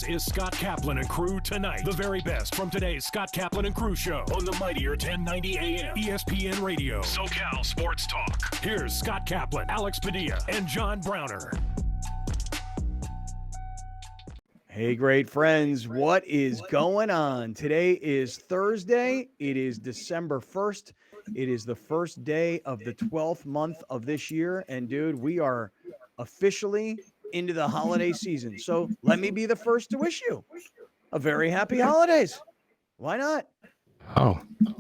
Is Scott Kaplan and Crew tonight. The very best from today's Scott Kaplan and Crew show on the mightier 1090 AM ESPN Radio. SoCal Sports Talk. Here's Scott Kaplan, Alex Padilla, and John Browner. Hey, great friends. What is going on? Today is Thursday. It is December 1st. It is the first day of the 12th month of this year. And, dude, we are officially into the holiday season. So let me be the first to wish you a very happy holidays. Why not? Oh, How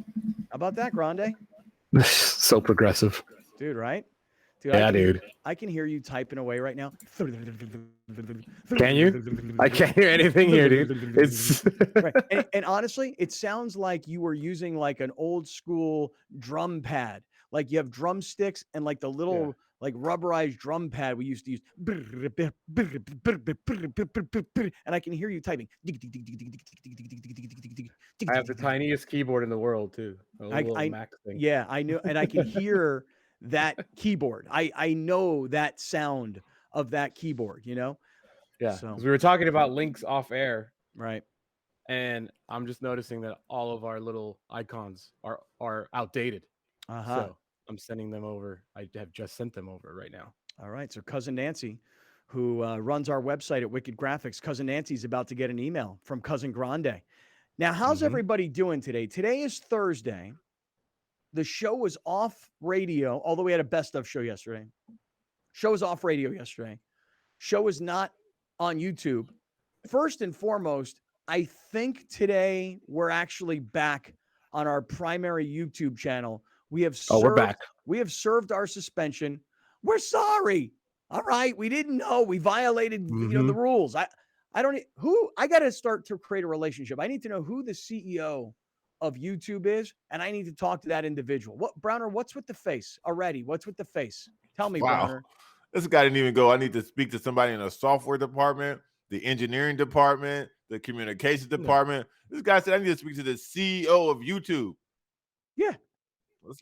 about that, Grande? so progressive. Dude, right? Yeah, dude. I can hear you typing away right now. Can you? I can't hear anything here, dude. It's right. And honestly, it sounds like you were using like an old school drum pad. Like you have drumsticks and like the little like rubberized drum pad we used to use. And I can hear you typing. I have the tiniest keyboard in the world too. A little Mac thing. Yeah, I know, and I can hear that keyboard. I know that sound of that keyboard, you know? Yeah. So We were talking about links off air. Right. And I'm just noticing that all of our little icons are outdated. So I'm sending them over. I have just sent them over right now. All right. So Cousin Nancy, who runs our website at Wicked Graphics, Cousin Nancy's about to get an email from Cousin Grande. Now, how's everybody doing today? Today is Thursday. The show was off radio, although we had a best of show yesterday. Show was off radio yesterday. Show is not on YouTube. First and foremost, I think today we're actually back on our primary YouTube channel. We have we're back. We have served our suspension. We're sorry. All right, we didn't know. We violated the rules. I got to start to create a relationship. I need to know who the CEO of YouTube is, and I need to talk to that individual. What, Browner, what's with the face already? What's with the face? Tell me, Browner. This guy didn't even go. I need to speak to somebody in the software department, the engineering department, the communications department. This guy said, I need to speak to the CEO of YouTube. Yeah.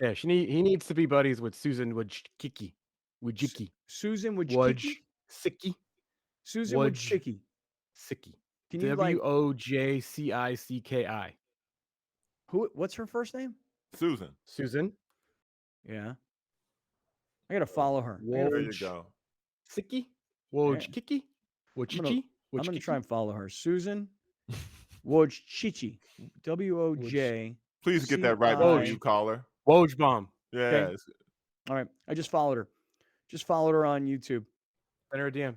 Yeah, he needs to be buddies with Susan Wojcicki. Susan Wojcicki? Susan Wojcicki. Can you Wojcicki. What's her first name? Susan. Yeah. I got to follow her. There you go. Siki? Wojcicki? Wojcicki? I'm going to try and follow her. Susan Wojcicki. W-O-J. Please get that right before you call her. Woj bomb. Yes. Okay. All right. I just followed her. Just followed her on YouTube. Send her a DM.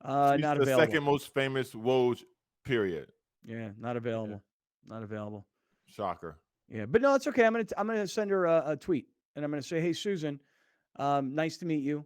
Not available. The second most famous Woj, period. Yeah, not available. Yeah. Not available. Shocker. Yeah, but no, it's okay. I'm gonna send her a tweet, and I'm gonna say, "Hey, Susan, nice to meet you.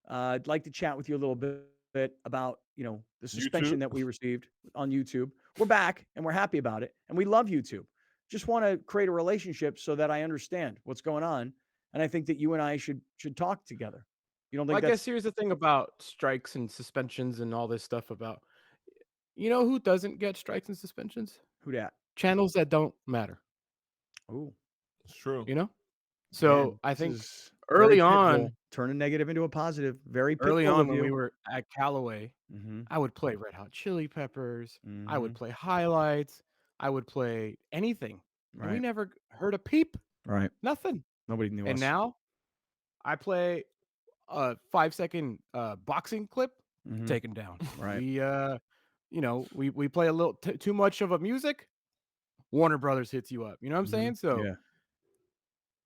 I'd like to chat with you a little bit about the suspension that we received on YouTube. We're back, and we're happy about it, and we love YouTube. Just want to create a relationship so that I understand what's going on, and I think that you and I should talk together. You don't think? I guess here's the thing about strikes and suspensions and all this stuff about. You know who doesn't get strikes and suspensions? Who dat? Channels that don't matter. Oh, it's true. So man, I think early on, turn a negative into a positive. Very early on when we were at Callaway, Mm-hmm. I would play Red Hot Chili Peppers. Mm-hmm. I would play highlights. I would play anything. Right. And we never heard a peep. Right. Nothing. Nobody knew. And now I play a 5-second boxing clip, taken down. Right. We play a little too much of a music. Warner Brothers hits you up. You know what I'm saying? So yeah.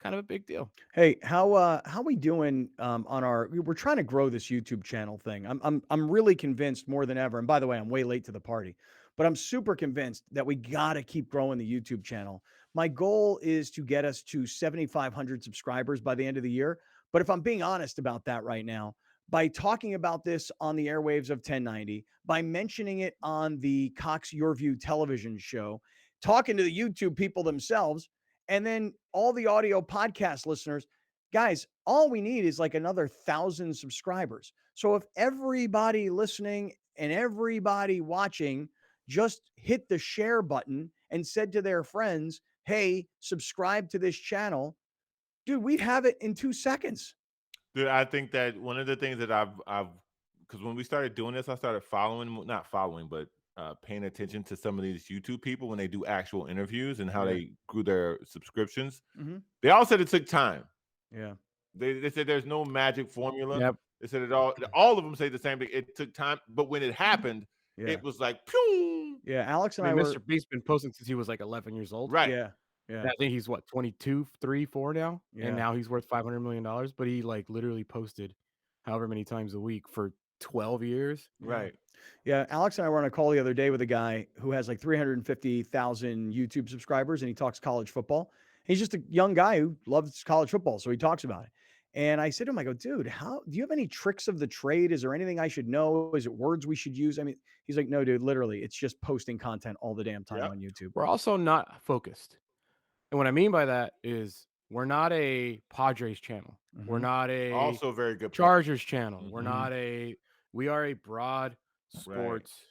Kind of a big deal. Hey, how we doing on we're trying to grow this YouTube channel thing. I'm really convinced more than ever. And by the way, I'm way late to the party, but I'm super convinced that we got to keep growing the YouTube channel. My goal is to get us to 7,500 subscribers by the end of the year. But if I'm being honest about that right now, by talking about this on the airwaves of 1090, by mentioning it on the Cox Your View television show, talking to the YouTube people themselves, and then all the audio podcast listeners, guys, all we need is like another 1,000 subscribers. So if everybody listening and everybody watching just hit the share button and said to their friends, hey, subscribe to this channel, dude, we'd have it in 2 seconds. Dude, I think that one of the things that I've because when we started doing this, I started not following, but paying attention to some of these YouTube people when they do actual interviews and how they grew their subscriptions. Mm-hmm. They all said it took time. Yeah. They said there's no magic formula. Yep. They said all of them say the same thing. It took time, but when it happened, it was like, pew! Yeah. Alex and I I mean, were. Mr. Beast's been posting since he was like 11 years old. Right. Yeah. Yeah. And I think he's what, 22, 3, 4 now? Yeah. And now he's worth $500 million. But he like literally posted however many times a week for 12 years. Right. Yeah, Alex and I were on a call the other day with a guy who has like 350,000 YouTube subscribers, and he talks college football. He's just a young guy who loves college football, so he talks about it. And I said to him, I go, dude, how do you have any tricks of the trade? Is there anything I should know? Is it words we should use? I mean, he's like, no, dude, literally, it's just posting content all the damn time on YouTube. We're also not focused. And what I mean by that is we're not a Padres channel. Mm-hmm. We're not a also very good Chargers channel. Mm-hmm. We're not we are a broad sports,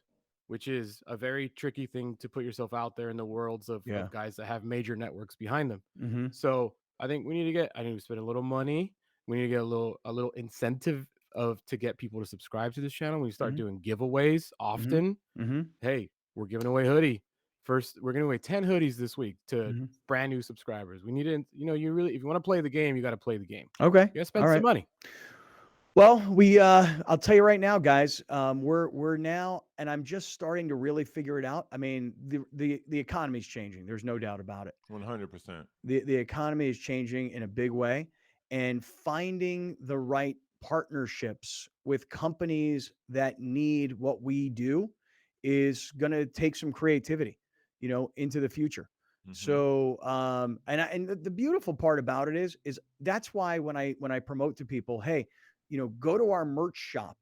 which is a very tricky thing to put yourself out there in the worlds of guys that have major networks behind them. Mm-hmm. So I think we need to spend a little money. We need to get a little incentive to get people to subscribe to this channel. We start doing giveaways often. Mm-hmm. Hey, we're giving away hoodie. First, we're giving away 10 hoodies this week to brand new subscribers. We need to, you really, if you want to play the game, you got to play the game. Okay. You got to spend some money. Well, I'll tell you right now, guys, we're now, and I'm just starting to really figure it out. I mean, the economy's changing. There's no doubt about it. 100%. The economy is changing in a big way, and finding the right partnerships with companies that need what we do is going to take some creativity, into the future. Mm-hmm. So, and the beautiful part about it is that's why when I promote to people, hey, go to our merch shop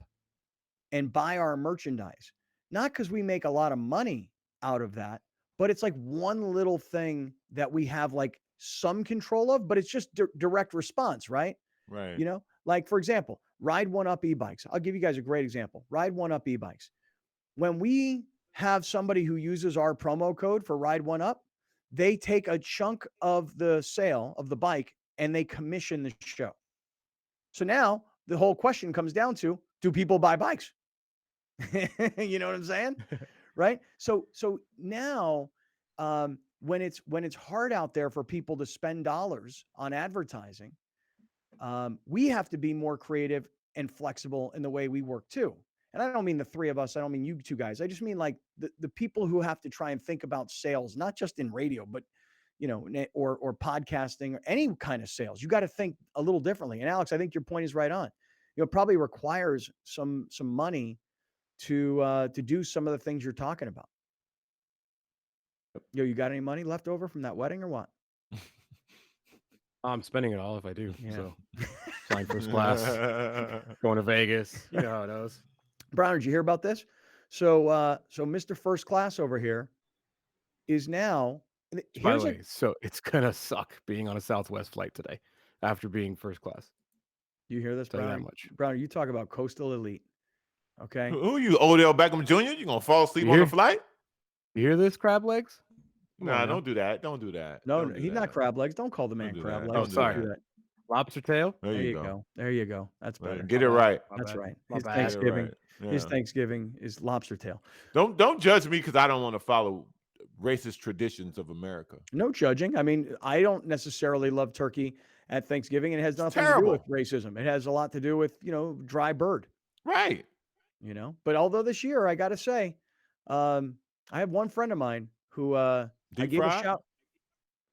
and buy our merchandise, not because we make a lot of money out of that, but it's like one little thing that we have like some control of, but it's just direct response, right? Right. Like for example, Ride One Up e-bikes. I'll give you guys a great example. Ride One Up e-bikes. When we have somebody who uses our promo code for Ride One Up, they take a chunk of the sale of the bike and they commission the show. So now the whole question comes down to, do people buy bikes? You know what I'm saying? Right. So now, when it's hard out there for people to spend dollars on advertising, we have to be more creative and flexible in the way we work too. And I don't mean the three of us. I don't mean you two guys. I just mean like the people who have to try and think about sales, not just in radio, but or podcasting or any kind of sales. You got to think a little differently. And Alex, I think your point is right on. It probably requires some money to do some of the things you're talking about. You got any money left over from that wedding or what? I'm spending it all if I do. Yeah. So flying first class, going to Vegas. You know how it goes. Brown, did you hear about this? So Mr. First Class over here is now. By the way, so it's gonna suck being on a Southwest flight today after being first class. You hear this, Brown? That much. Brown, you talk about coastal elite. Okay. Who you, Odell Beckham Jr.? You gonna fall asleep on the flight? You hear this, crab legs? Nah, don't do that. Don't do that. No, he's not crab legs. Don't call the man crab legs. Oh, sorry. Lobster tail. There you go. There you go. That's better. Get it right. That's right. His Thanksgiving. His Thanksgiving is lobster tail. Don't judge me because I don't want to follow racist traditions of America. No judging. I mean, I don't necessarily love turkey at Thanksgiving, and it has nothing to do with racism. It has a lot to do with dry bird. Right. But although this year I got to say, I have one friend of mine who I gave a shout.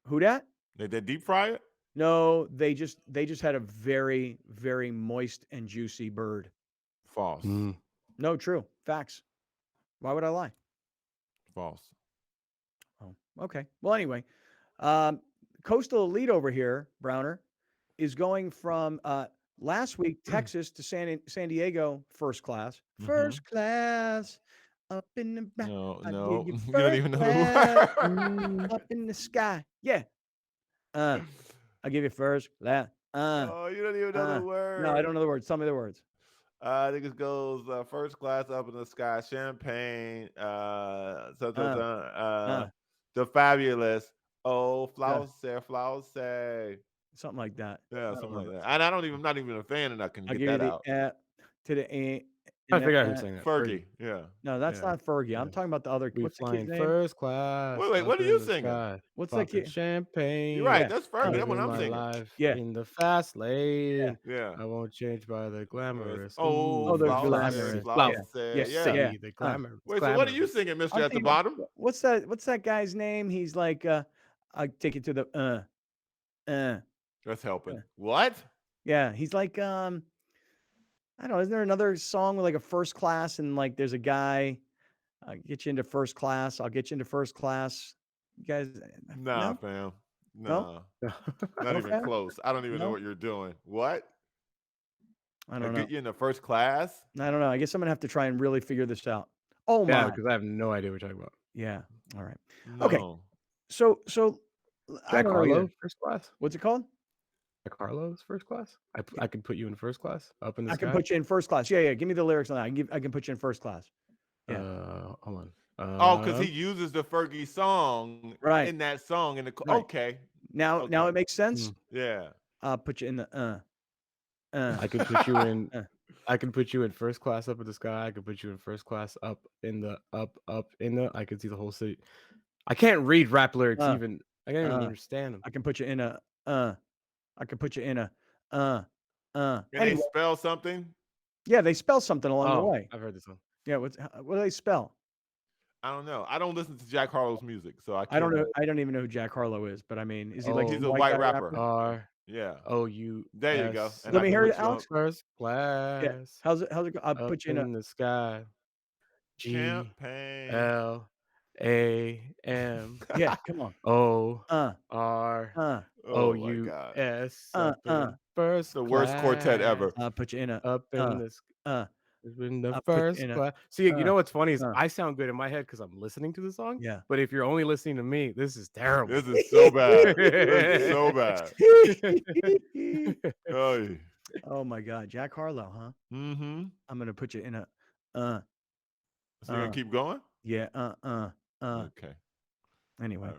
Who dat? They deep fry it? No, they just had a very, very moist and juicy bird. False. No, true. Facts. Why would I lie? False. Oh, okay. Well, anyway, Coastal Elite over here, Browner, is going from last week Texas to San Diego first class. First class. Up in the back. No. You don't even know the word. Up in the sky. Yeah. I'll give you first class. Oh, you don't even know the word. No, I don't know the words. Tell me the words. I think it goes first class up in the sky, champagne, the fabulous. Oh, flouse. Something like that. Yeah, something like that. And I'm not even a fan, and I can get that out. To the I figured I was saying that. Fergie. Yeah. No, that's not Fergie. I'm talking about the other. We What's the flying kid's name? first class. Wait, what are you singing? Sky, What's that popping kid? champagne. You're right. Yeah. That's Fergie. That's what Living I'm my singing. life Yeah. in the fast lane. Yeah. I won't change by the glamorous. Oh, the glamorous. See the glamorous. Wait, so what are you singing, Mister at the bottom? What's that guy's name? He's like, I take it to the That's helping. What? Yeah, he's like, I don't know. Isn't there another song with like a first class and like there's a guy, I'll get you into first class. I'll get you into first class. You guys, Nah, no? fam. Nah. No? Not No, even fam? close. I don't even know No? what you're doing. What? I don't I'll know. get you in the first class? I don't know. I guess I'm gonna have to try and really figure this out. Oh Yeah, my. because I have no idea what you're talking about. Yeah. All right. No. Okay. So I Jack don't know either. Harlow, first class. What's it called? Jack Harlow's first class. I can put you in first class up in the I sky. can put you in first class. Yeah. Give me the lyrics on that. I can put you in first class. Yeah. Hold on. Because he uses the Fergie song Right. in that song. Right. Okay. Now it makes sense. Yeah. I'll put you in the I can put you in. I can put you in first class up in the sky. I can put you in first class up in the. I can see the whole city. I can't read rap lyrics even. I can't even understand them. I can put you in a I can put you in a Can Anyway, they spell something? yeah, they spell something along the way. I've heard this one. Yeah, what do they spell? I don't know. I don't listen to Jack Harlow's music, so I can't. I don't know. I don't even know who Jack Harlow is, but I mean, is he like he's some a white guy rapper. There you go. And Let me hear it, Alex. First class. Yeah. How's it go? I'll put you in the sky. Champagne. GLAM. Yeah, come on. OROUS. First. The worst quartet ever. I'll put you in a up in this. In the I'll first put in a- class. See, you know what's funny is I sound good in my head because I'm listening to the song. Yeah. But if you're only listening to me, this is terrible. This is so bad. This is so bad. Oh my God, Jack Harlow, huh? Mm-hmm. I'm gonna put you in a So you're gonna keep going? Yeah. Okay. Anyway.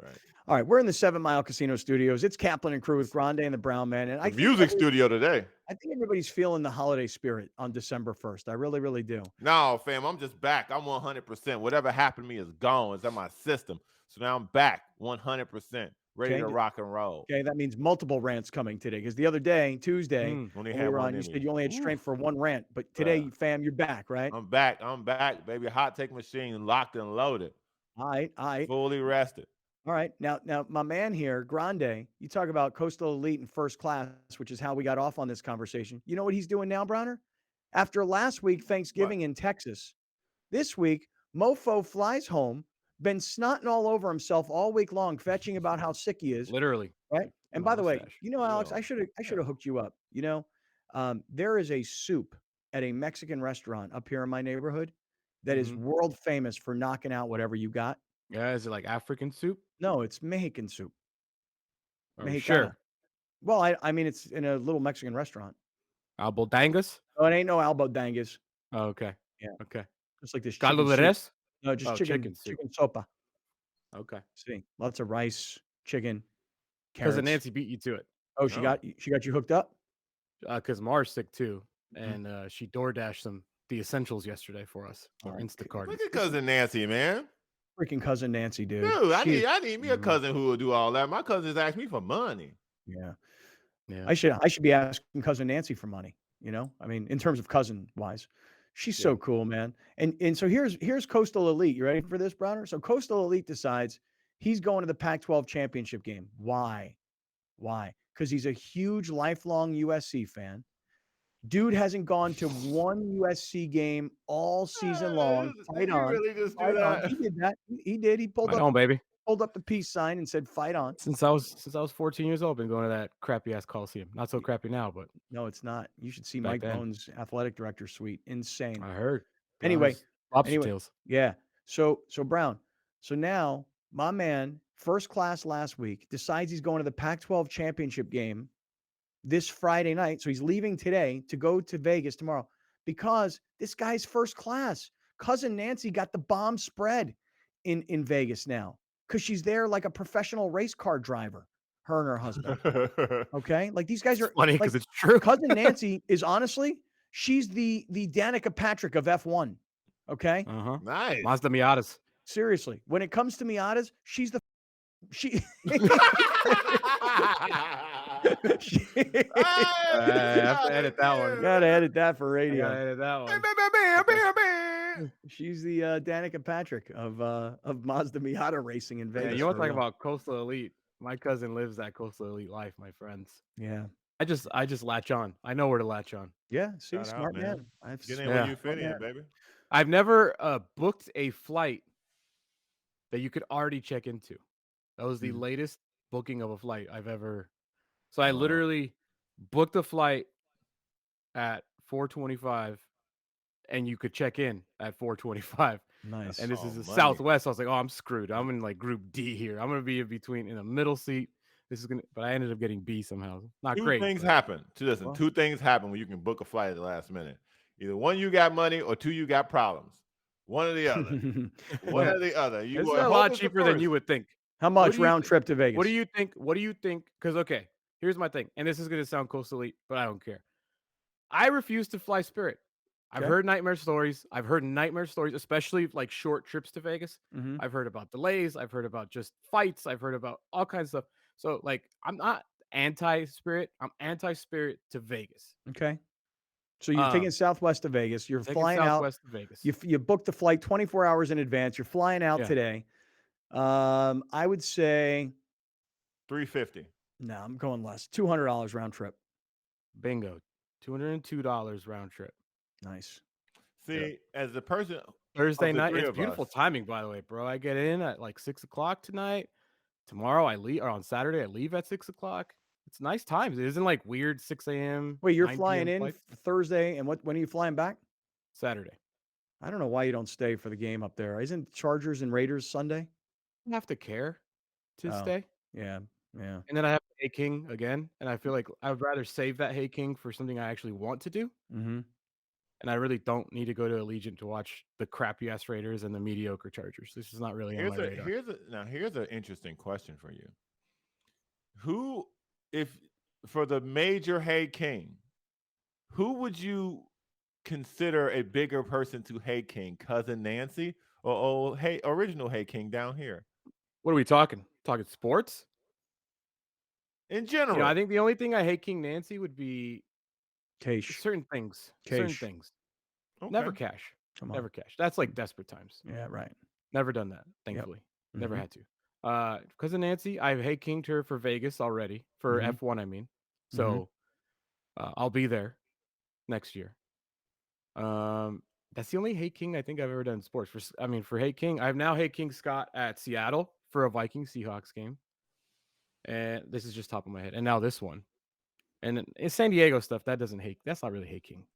All right. We're in the 7 Mile Casino Studios. It's Kaplan and Crew with Grande and the Brown Man. And the music studio today. I think everybody's feeling the holiday spirit on December 1st. I really, really do. No, fam, I'm just back. I'm 100%. Whatever happened to me is gone. It's in my system. So now I'm back 100%, ready to rock and roll. Okay, that means multiple rants coming today. Because the other day, Tuesday, when we were on, you said you only had strength for one rant. But today, fam, you're back, right? I'm back, baby. Hot take machine locked and loaded. All right. Fully rested. All right. Now, my man here, Grande, you talk about Coastal Elite and First Class, which is how we got off on this conversation. You know what he's doing now, Browner? After last week, Thanksgiving in Texas, this week, Mofo flies home, been snotting all over himself all week long, fetching about how sick he is. Literally. Right. And by the way, you know, Alex, I should have hooked you up. You know, there is a soup at a Mexican restaurant up here in my neighborhood that is world famous for knocking out whatever you got. Yeah, is it like African soup? No, it's Mexican soup. Sure. Well, I mean, it's in a little Mexican restaurant. Albodangas? Oh, it ain't no albodangas. Oh, okay. Yeah. Okay. Just like this. Caldo de res? No, just chicken sopa. Okay. See, lots of rice, chicken, carrots. Because Nancy beat you to it. Oh, she got you hooked up? Because Mars sick too, and she DoorDashed the essentials yesterday for us. Or Instacart. Look at cousin Nancy, man. Freaking cousin Nancy, dude. Dude, I need me a cousin who will do all that. My cousins ask me for money. Yeah. I should be asking cousin Nancy for money. You know, I mean, in terms of cousin wise, she's so cool, man. And so here's Coastal Elite. You ready for this, Browner? So Coastal Elite decides he's going to the Pac-12 championship game. Why? Because he's a huge lifelong USC fan. Dude hasn't gone to one USC game all season long. Fight on. Really just do that? He did that. He did. He pulled on, baby. Pulled up the peace sign and said, "Fight on." Since I was 14 years old, been going to that crappy ass Coliseum. Not so crappy now, but no, it's not. You should see Mike Bones' athletic director suite. Insane. I heard. Anyway, tails. Yeah. So Brown. So now my man, First Class last week, decides he's going to the Pac-12 championship game this Friday night. So he's leaving today to go to Vegas tomorrow because this guy's First Class. Cousin Nancy got the bomb spread in Vegas now because she's there like a professional race car driver, her and her husband. Okay. Like these guys are funny because like, it's true. Cousin Nancy is honestly, She's the Danica Patrick of F1. Okay? Nice. Mazda Miatas. Seriously. When it comes to Miatas, she I have to edit that one. Gotta edit that for I radio. gotta edit that one. She's the Danica Patrick of Mazda Miata racing in Vegas. Yeah, you want to for talk real. about Coastal Elite? My cousin lives that Coastal Elite life, my friends. Yeah. I just latch on. I know where to latch on. Yeah. See, Shout out, smart man. man. I've Get in Yeah. when you fit in, baby. I've never booked a flight that you could already check into. That was the latest booking of a flight I've ever. So I literally booked a flight at 4:25, and you could check in at 4:25. Nice. And this is the money. Southwest. I was like, oh, I'm screwed. I'm in like Group D here. I'm gonna be in between in a middle seat. This is gonna, but I ended up getting B somehow. Not Two great. things but- happen. Two things happen when you can book a flight at the last minute. Either one, you got money, or two, you got problems. One or the other. One or the other. It's a lot cheaper than you would think. How much do you round trip to Vegas? What do you think? What do you think? Because okay, here's my thing, and this is gonna sound Coastal Elite, but I don't care. I refuse to fly Spirit. I've Okay. heard nightmare stories. I've heard nightmare stories, especially like short trips to Vegas. Mhm. I've heard about delays. I've heard about just fights. I've heard about all kinds of stuff. So like, I'm not anti-Spirit. I'm anti-Spirit to Vegas. Okay. So you're taking Southwest to Vegas. You're Taking flying Southwest out. to Vegas. You booked the flight 24 hours in advance. You're flying out Yeah. today. I would say $350. no. I'm going less. $200 round trip. Bingo. $202 round trip. Nice. See, as the person Thursday of the night. three It's of beautiful us- timing, by the way, bro. I get in at like 6:00 tonight. Tomorrow I leave, or on Saturday I leave at 6:00. It's nice times. It isn't like weird 6 a.m. Wait, you're 9 flying p.m. in flight. Thursday, and when are you flying back? Saturday. I don't know why you don't stay for the game up there. Isn't Chargers and Raiders Sunday? I don't have to care to Oh. stay. Yeah. And then I have Hey King again, and I feel like I would rather save that Hey King for something I actually want to do. Mm-hmm. And I really don't need to go to Allegiant to watch the crappy ass Raiders and the mediocre Chargers. This is not really on my radar. Here's an interesting question for you. Who, if for the major Hey King, who would you consider a bigger person to Hey King, cousin Nancy, or original Hey King down here? What are we talking? Talking sports? In general, I think the only thing I hate King Nancy would be Cash. certain things. Cash. Certain things. Okay. Never cash. Come on. Never cash. That's like desperate times. Yeah. Right. Never done that, thankfully. Never Mhm. had to. Cousin Nancy, I've Hey Kinged her for Vegas already, for Mhm. F1, I mean. So I'll be there next year. That's the only Hey King I think I've ever done in sports. For Hey King, I've now Hey King Scott at Seattle for a Viking Seahawks game. And this is just top of my head. And now this one. And in San Diego stuff, that's not really Hey King,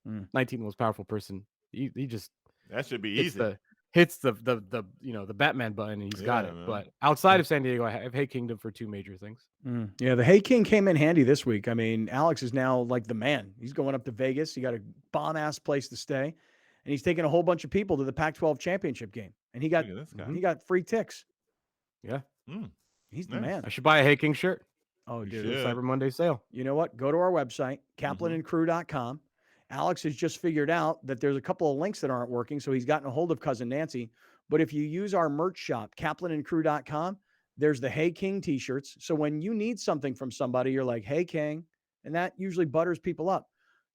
19th most powerful person. He just that should be hits easy. the Batman button, and he's got Yeah, it. man. But outside of San Diego, I have Hey Kingdom for two major things. Yeah, the Hey King came in handy this week. I mean, Alex is now like the man. He's going up to Vegas. He got a bomb ass place to stay, and he's taking a whole bunch of people to the Pac-12 championship game, and he got Look at this guy. he got free ticks. Yeah, He's the Nice. man. I should buy a Hey King shirt. Oh, You dude. should. Cyber Monday sale. You know what? Go to our website, kaplanandcrew.com. Alex has just figured out that there's a couple of links that aren't working, so he's gotten a hold of Cousin Nancy. But if you use our merch shop, kaplanandcrew.com, there's the Hey King t-shirts. So when you need something from somebody, you're like, Hey King, and that usually butters people up.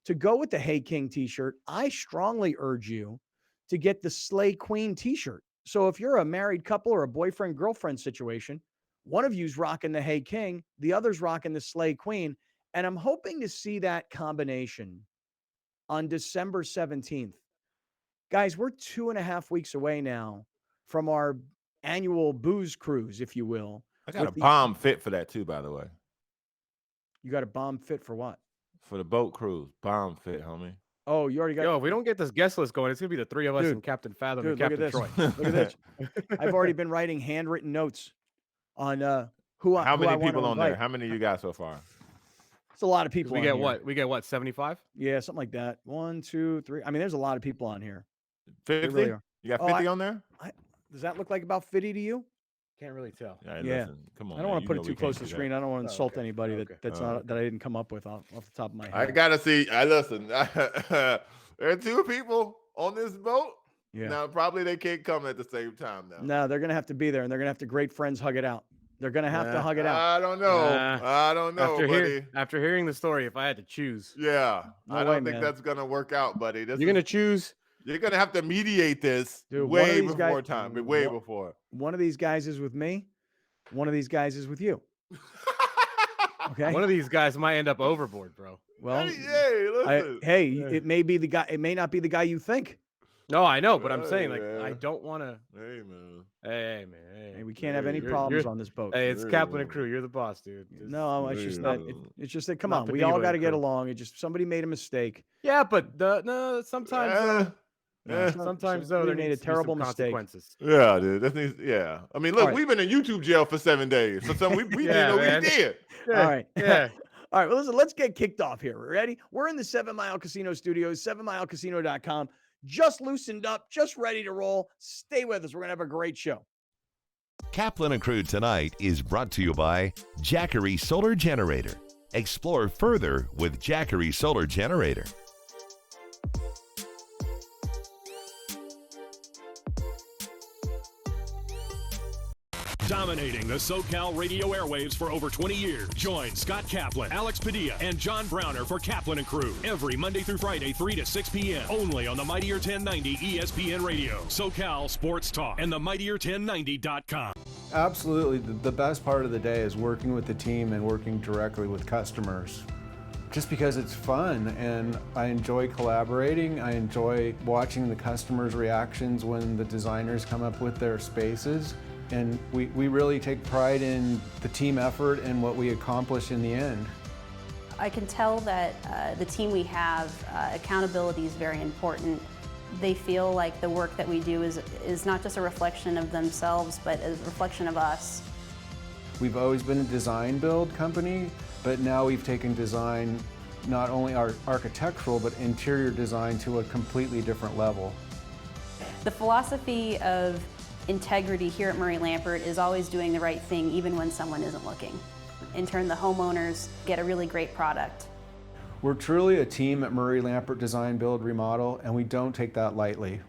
To go with the Hey King t-shirt, I strongly urge you to get the Slay Queen t-shirt. So if you're a married couple or a boyfriend-girlfriend situation, one of you's rocking the Hey King, the other's rocking the Slay Queen, and I'm hoping to see that combination on December 17th. Guys, we're 2.5 weeks away now from our annual booze cruise, if you will. I got a with the- bomb fit for that too, by the way. You got a bomb fit for what? For the boat cruise. Bomb fit, homie. Oh, you already got. Yo, if we don't get this guest list going, it's gonna be the three of us Dude, and Captain Fathom Dude, and look at Captain this. Troy. Look at this. I've already been writing handwritten notes on who I How who I many want people to on there? invite. How many you got so far? It's a lot of people. We on get here. what? We get what? 75? Yeah, something like that. 1, 2, 3. I mean, there's a lot of people on here. 50? really are. You got Oh, 50 on there? Does that look like about 50 to you? Can't really tell. Yeah, Yeah. listen, come on. I don't want to put it too close to the screen. I don't want to insult okay. anybody Okay. that's that I didn't come up with off the top of my head. I gotta see. I listen. There are two people on this boat. Yeah. Now probably they can't come at the same time now. No, they're gonna have to be there, and they're gonna have to great friends hug it out. They're gonna have to hug it out. I don't know. I don't know, buddy. After hearing the story, if I had to choose, Yeah, No I way, don't think man. that's gonna work out, buddy. you're gonna choose. You're gonna have to mediate this Dude, one of way these before guys- time. Way one- before. One of these guys is with me. One of these guys is with you. Okay. One of these guys might end up overboard, bro. Well, hey, listen. it may be the guy. It may not be the guy you think. No, I know, but I'm saying Hey, like man. I don't want to. Hey, man. Hey, man. Hey, we can't have any You're- problems you're- on this boat. Hey, it's Hey, Kaplan man. and Crew. You're the boss, dude. No, it's just that. It's just that. Come Not on, the we all diva got to get crew. along. It just somebody made a mistake. Yeah, but sometimes sometimes though Somebody there made needs a to be terrible some mistake. consequences. Yeah, dude. That needs, yeah. I mean, look, right. we've been in YouTube jail for 7 days. So we Yeah, did what man. we did. All right. Yeah. All right. Well, listen, let's get kicked off here. Ready? We're in the 7 Mile Casino studios, 7milecasino.com. Just loosened up, just ready to roll. Stay with us. We're going to have a great show. Kaplan and Crew tonight is brought to you by Jackery Solar Generator. Explore further with Jackery Solar Generator. Dominating the SoCal radio airwaves for over 20 years. Join Scott Kaplan, Alex Padilla, and John Browner for Kaplan and Crew every Monday through Friday, 3 to 6 p.m. Only on the Mightier 1090 ESPN Radio, SoCal Sports Talk, and the Mightier1090.com. Absolutely. The best part of the day is working with the team and working directly with customers. Just because it's fun and I enjoy collaborating. I enjoy watching the customers' reactions when the designers come up with their spaces. And we really take pride in the team effort and what we accomplish in the end. I can tell that the team we have, accountability is very important. They feel like the work that we do is not just a reflection of themselves, but a reflection of us. We've always been a design build company, but now we've taken design, not only our architectural, but interior design to a completely different level. The philosophy of integrity here at Murray Lampert is always doing the right thing even when someone isn't looking. In turn, the homeowners get a really great product. We're truly a team at Murray Lampert Design, Build, Remodel, and we don't take that lightly.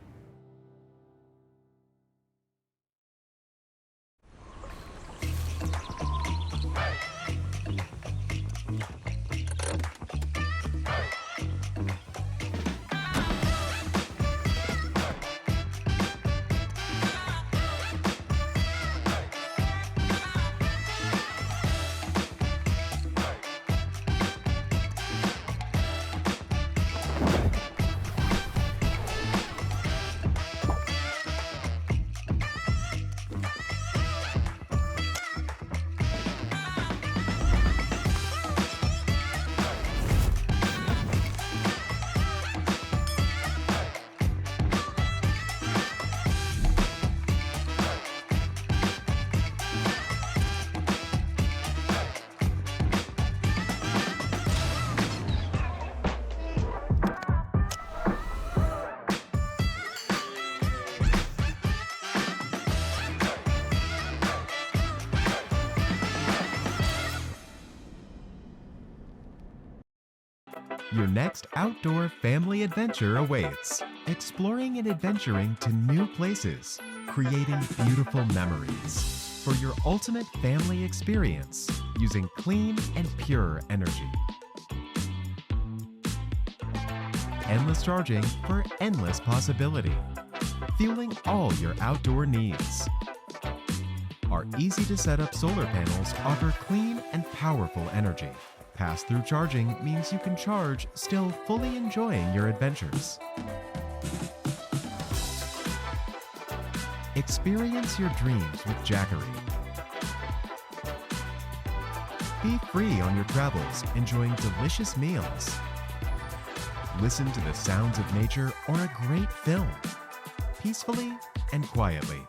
Your next outdoor family adventure awaits. Exploring and adventuring to new places, creating beautiful memories for your ultimate family experience using clean and pure energy. Endless charging for endless possibility. Fueling all your outdoor needs. Our easy to set up solar panels offer clean and powerful energy. Pass-through charging means you can charge still fully enjoying your adventures. Experience your dreams with Jackery. Be free on your travels, enjoying delicious meals. Listen to the sounds of nature or a great film, peacefully and quietly.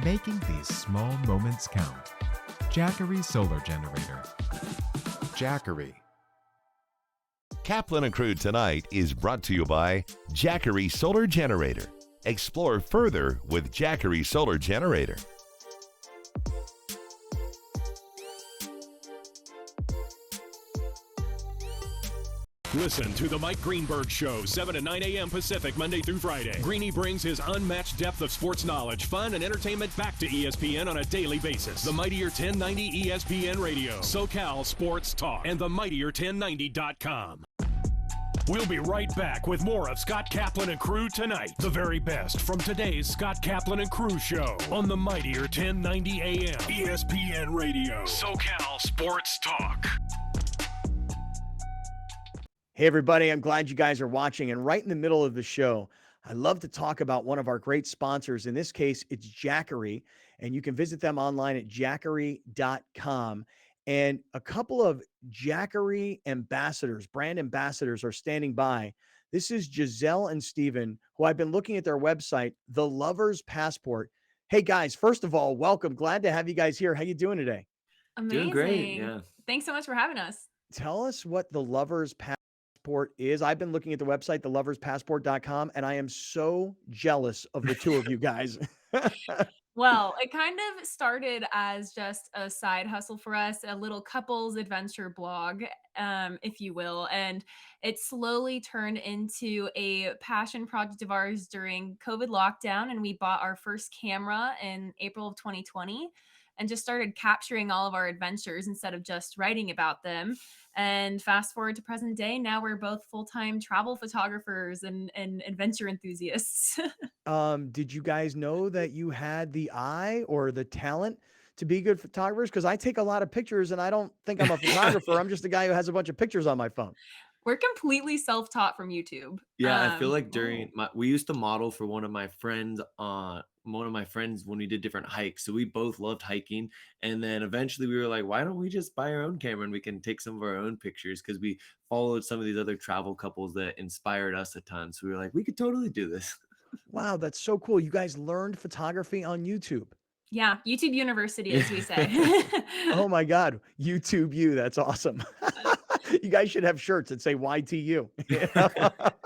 Making these small moments count. Jackery Solar Generator. Jackery. Kaplan and Crew tonight is brought to you by Jackery Solar Generator. Explore further with Jackery Solar Generator. Listen to The Mike Greenberg Show, 7 to 9 a.m. Pacific, Monday through Friday. Greeny brings his unmatched depth of sports knowledge, fun, and entertainment back to ESPN on a daily basis. The Mightier 1090 ESPN Radio, SoCal Sports Talk, and themightier1090.com. We'll be right back with more of Scott Kaplan and Crew tonight. The very best from today's Scott Kaplan and Crew show on the Mightier 1090 AM, ESPN Radio, SoCal Sports Talk. Hey, everybody, I'm glad you guys are watching. And right in the middle of the show, I love to talk about one of our great sponsors. In this case, it's Jackery, and you can visit them online at jackery.com. And a couple of Jackery ambassadors, brand ambassadors, are standing by. This is Giselle and Steven, who I've been looking at their website, The Lover's Passport. Hey, guys, first of all, welcome. Glad to have you guys here. How you doing today? Amazing. Doing great, yeah. Thanks so much for having us. Tell us what The Lover's Passport is. I've been looking at the website, theloverspassport.com, and I am so jealous of the two of you guys. Well, it kind of started as just a side hustle for us, a little couples adventure blog, if you will. And it slowly turned into a passion project of ours during COVID lockdown. And we bought our first camera in April of 2020 and just started capturing all of our adventures instead of just writing about them. And fast forward to present day, now we're both full-time travel photographers and adventure enthusiasts. Did you guys know that you had the eye or the talent to be good photographers? Because I take a lot of pictures and I don't think I'm a photographer. I'm just a guy who has a bunch of pictures on my phone. We're completely self-taught from YouTube. Yeah, I feel like we used to model for one of my friends when we did different hikes. So we both loved hiking. And then eventually we were like, why don't we just buy our own camera and we can take some of our own pictures? Because we followed some of these other travel couples that inspired us a ton. So we were like, we could totally do this. Wow, that's so cool. You guys learned photography on YouTube. Yeah, YouTube University, as we say. Oh my God, YouTube you. That's awesome. You guys should have shirts that say YTU. Yeah,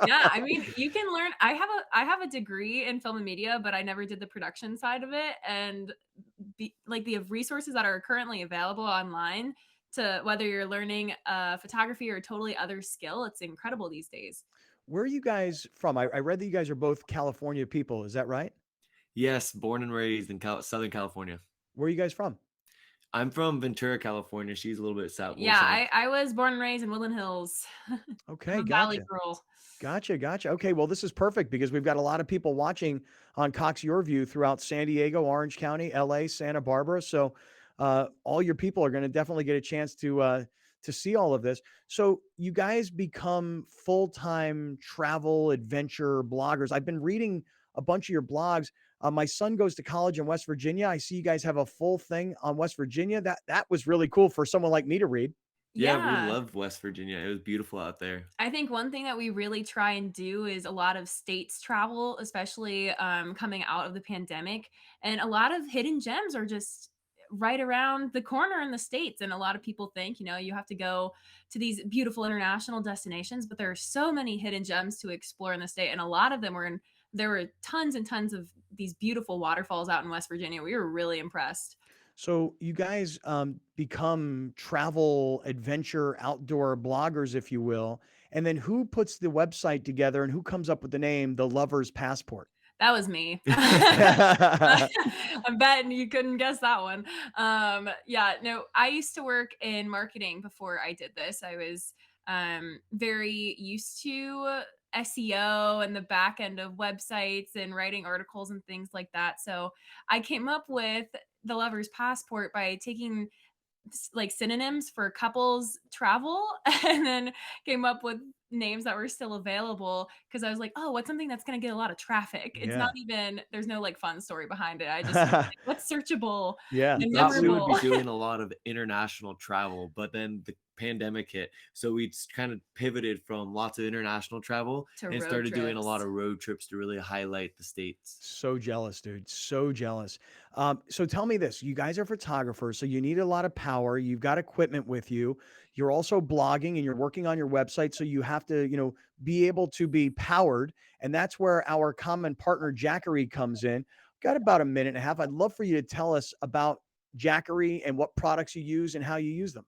I mean, you can learn. I have a degree in film and media, but I never did the production side of it. And the resources that are currently available online to whether you're learning photography or a totally other skill, it's incredible these days. Where are you guys from? I read that you guys are both California people. Is that right? Yes, born and raised in Southern California. Where are you guys from? I'm from Ventura, California. She's a little bit south. Yeah, I was born and raised in Woodland Hills. Okay, I'm a Valley girl. Gotcha. Okay, well, this is perfect because we've got a lot of people watching on Cox Your View throughout San Diego, Orange County, LA, Santa Barbara. So all your people are going to definitely get a chance to see all of this. So you guys become full-time travel adventure bloggers. I've been reading a bunch of your blogs. My son goes to college in West Virginia. I see you guys have a full thing on West Virginia. That was really cool for someone like me to read. Yeah, we loved West Virginia. It was beautiful out there. I think one thing that we really try and do is a lot of states travel, especially coming out of the pandemic. And a lot of hidden gems are just right around the corner in the States. And a lot of people think, you have to go to these beautiful international destinations, but there are so many hidden gems to explore in the state. And a lot of them there were tons and tons of these beautiful waterfalls out in West Virginia. We were really impressed. So you guys become travel, adventure, outdoor bloggers, if you will. And then who puts the website together and who comes up with the name, The Lover's Passport? That was me. I'm betting you couldn't guess that one. I used to work in marketing before I did this. I was very used to SEO and the back end of websites and writing articles and things like that. So I came up with The Lover's Passport by taking synonyms for couples travel and then came up with names that were still available because I was like, oh, what's something that's going to get a lot of traffic? It's not even, there's no fun story behind it. I just what's searchable and memorable. We would be doing a lot of international travel, but then the pandemic hit, so we kind of pivoted from lots of international travel and started doing a lot of road trips to really highlight the states. So jealous, dude. So jealous. So tell me this, you guys are photographers, so you need a lot of power. You've got equipment with you. You're also blogging and you're working on your website. So you have to, be able to be powered. And that's where our common partner, Jackery, comes in. Got about a minute and a half. I'd love for you to tell us about Jackery and what products you use and how you use them.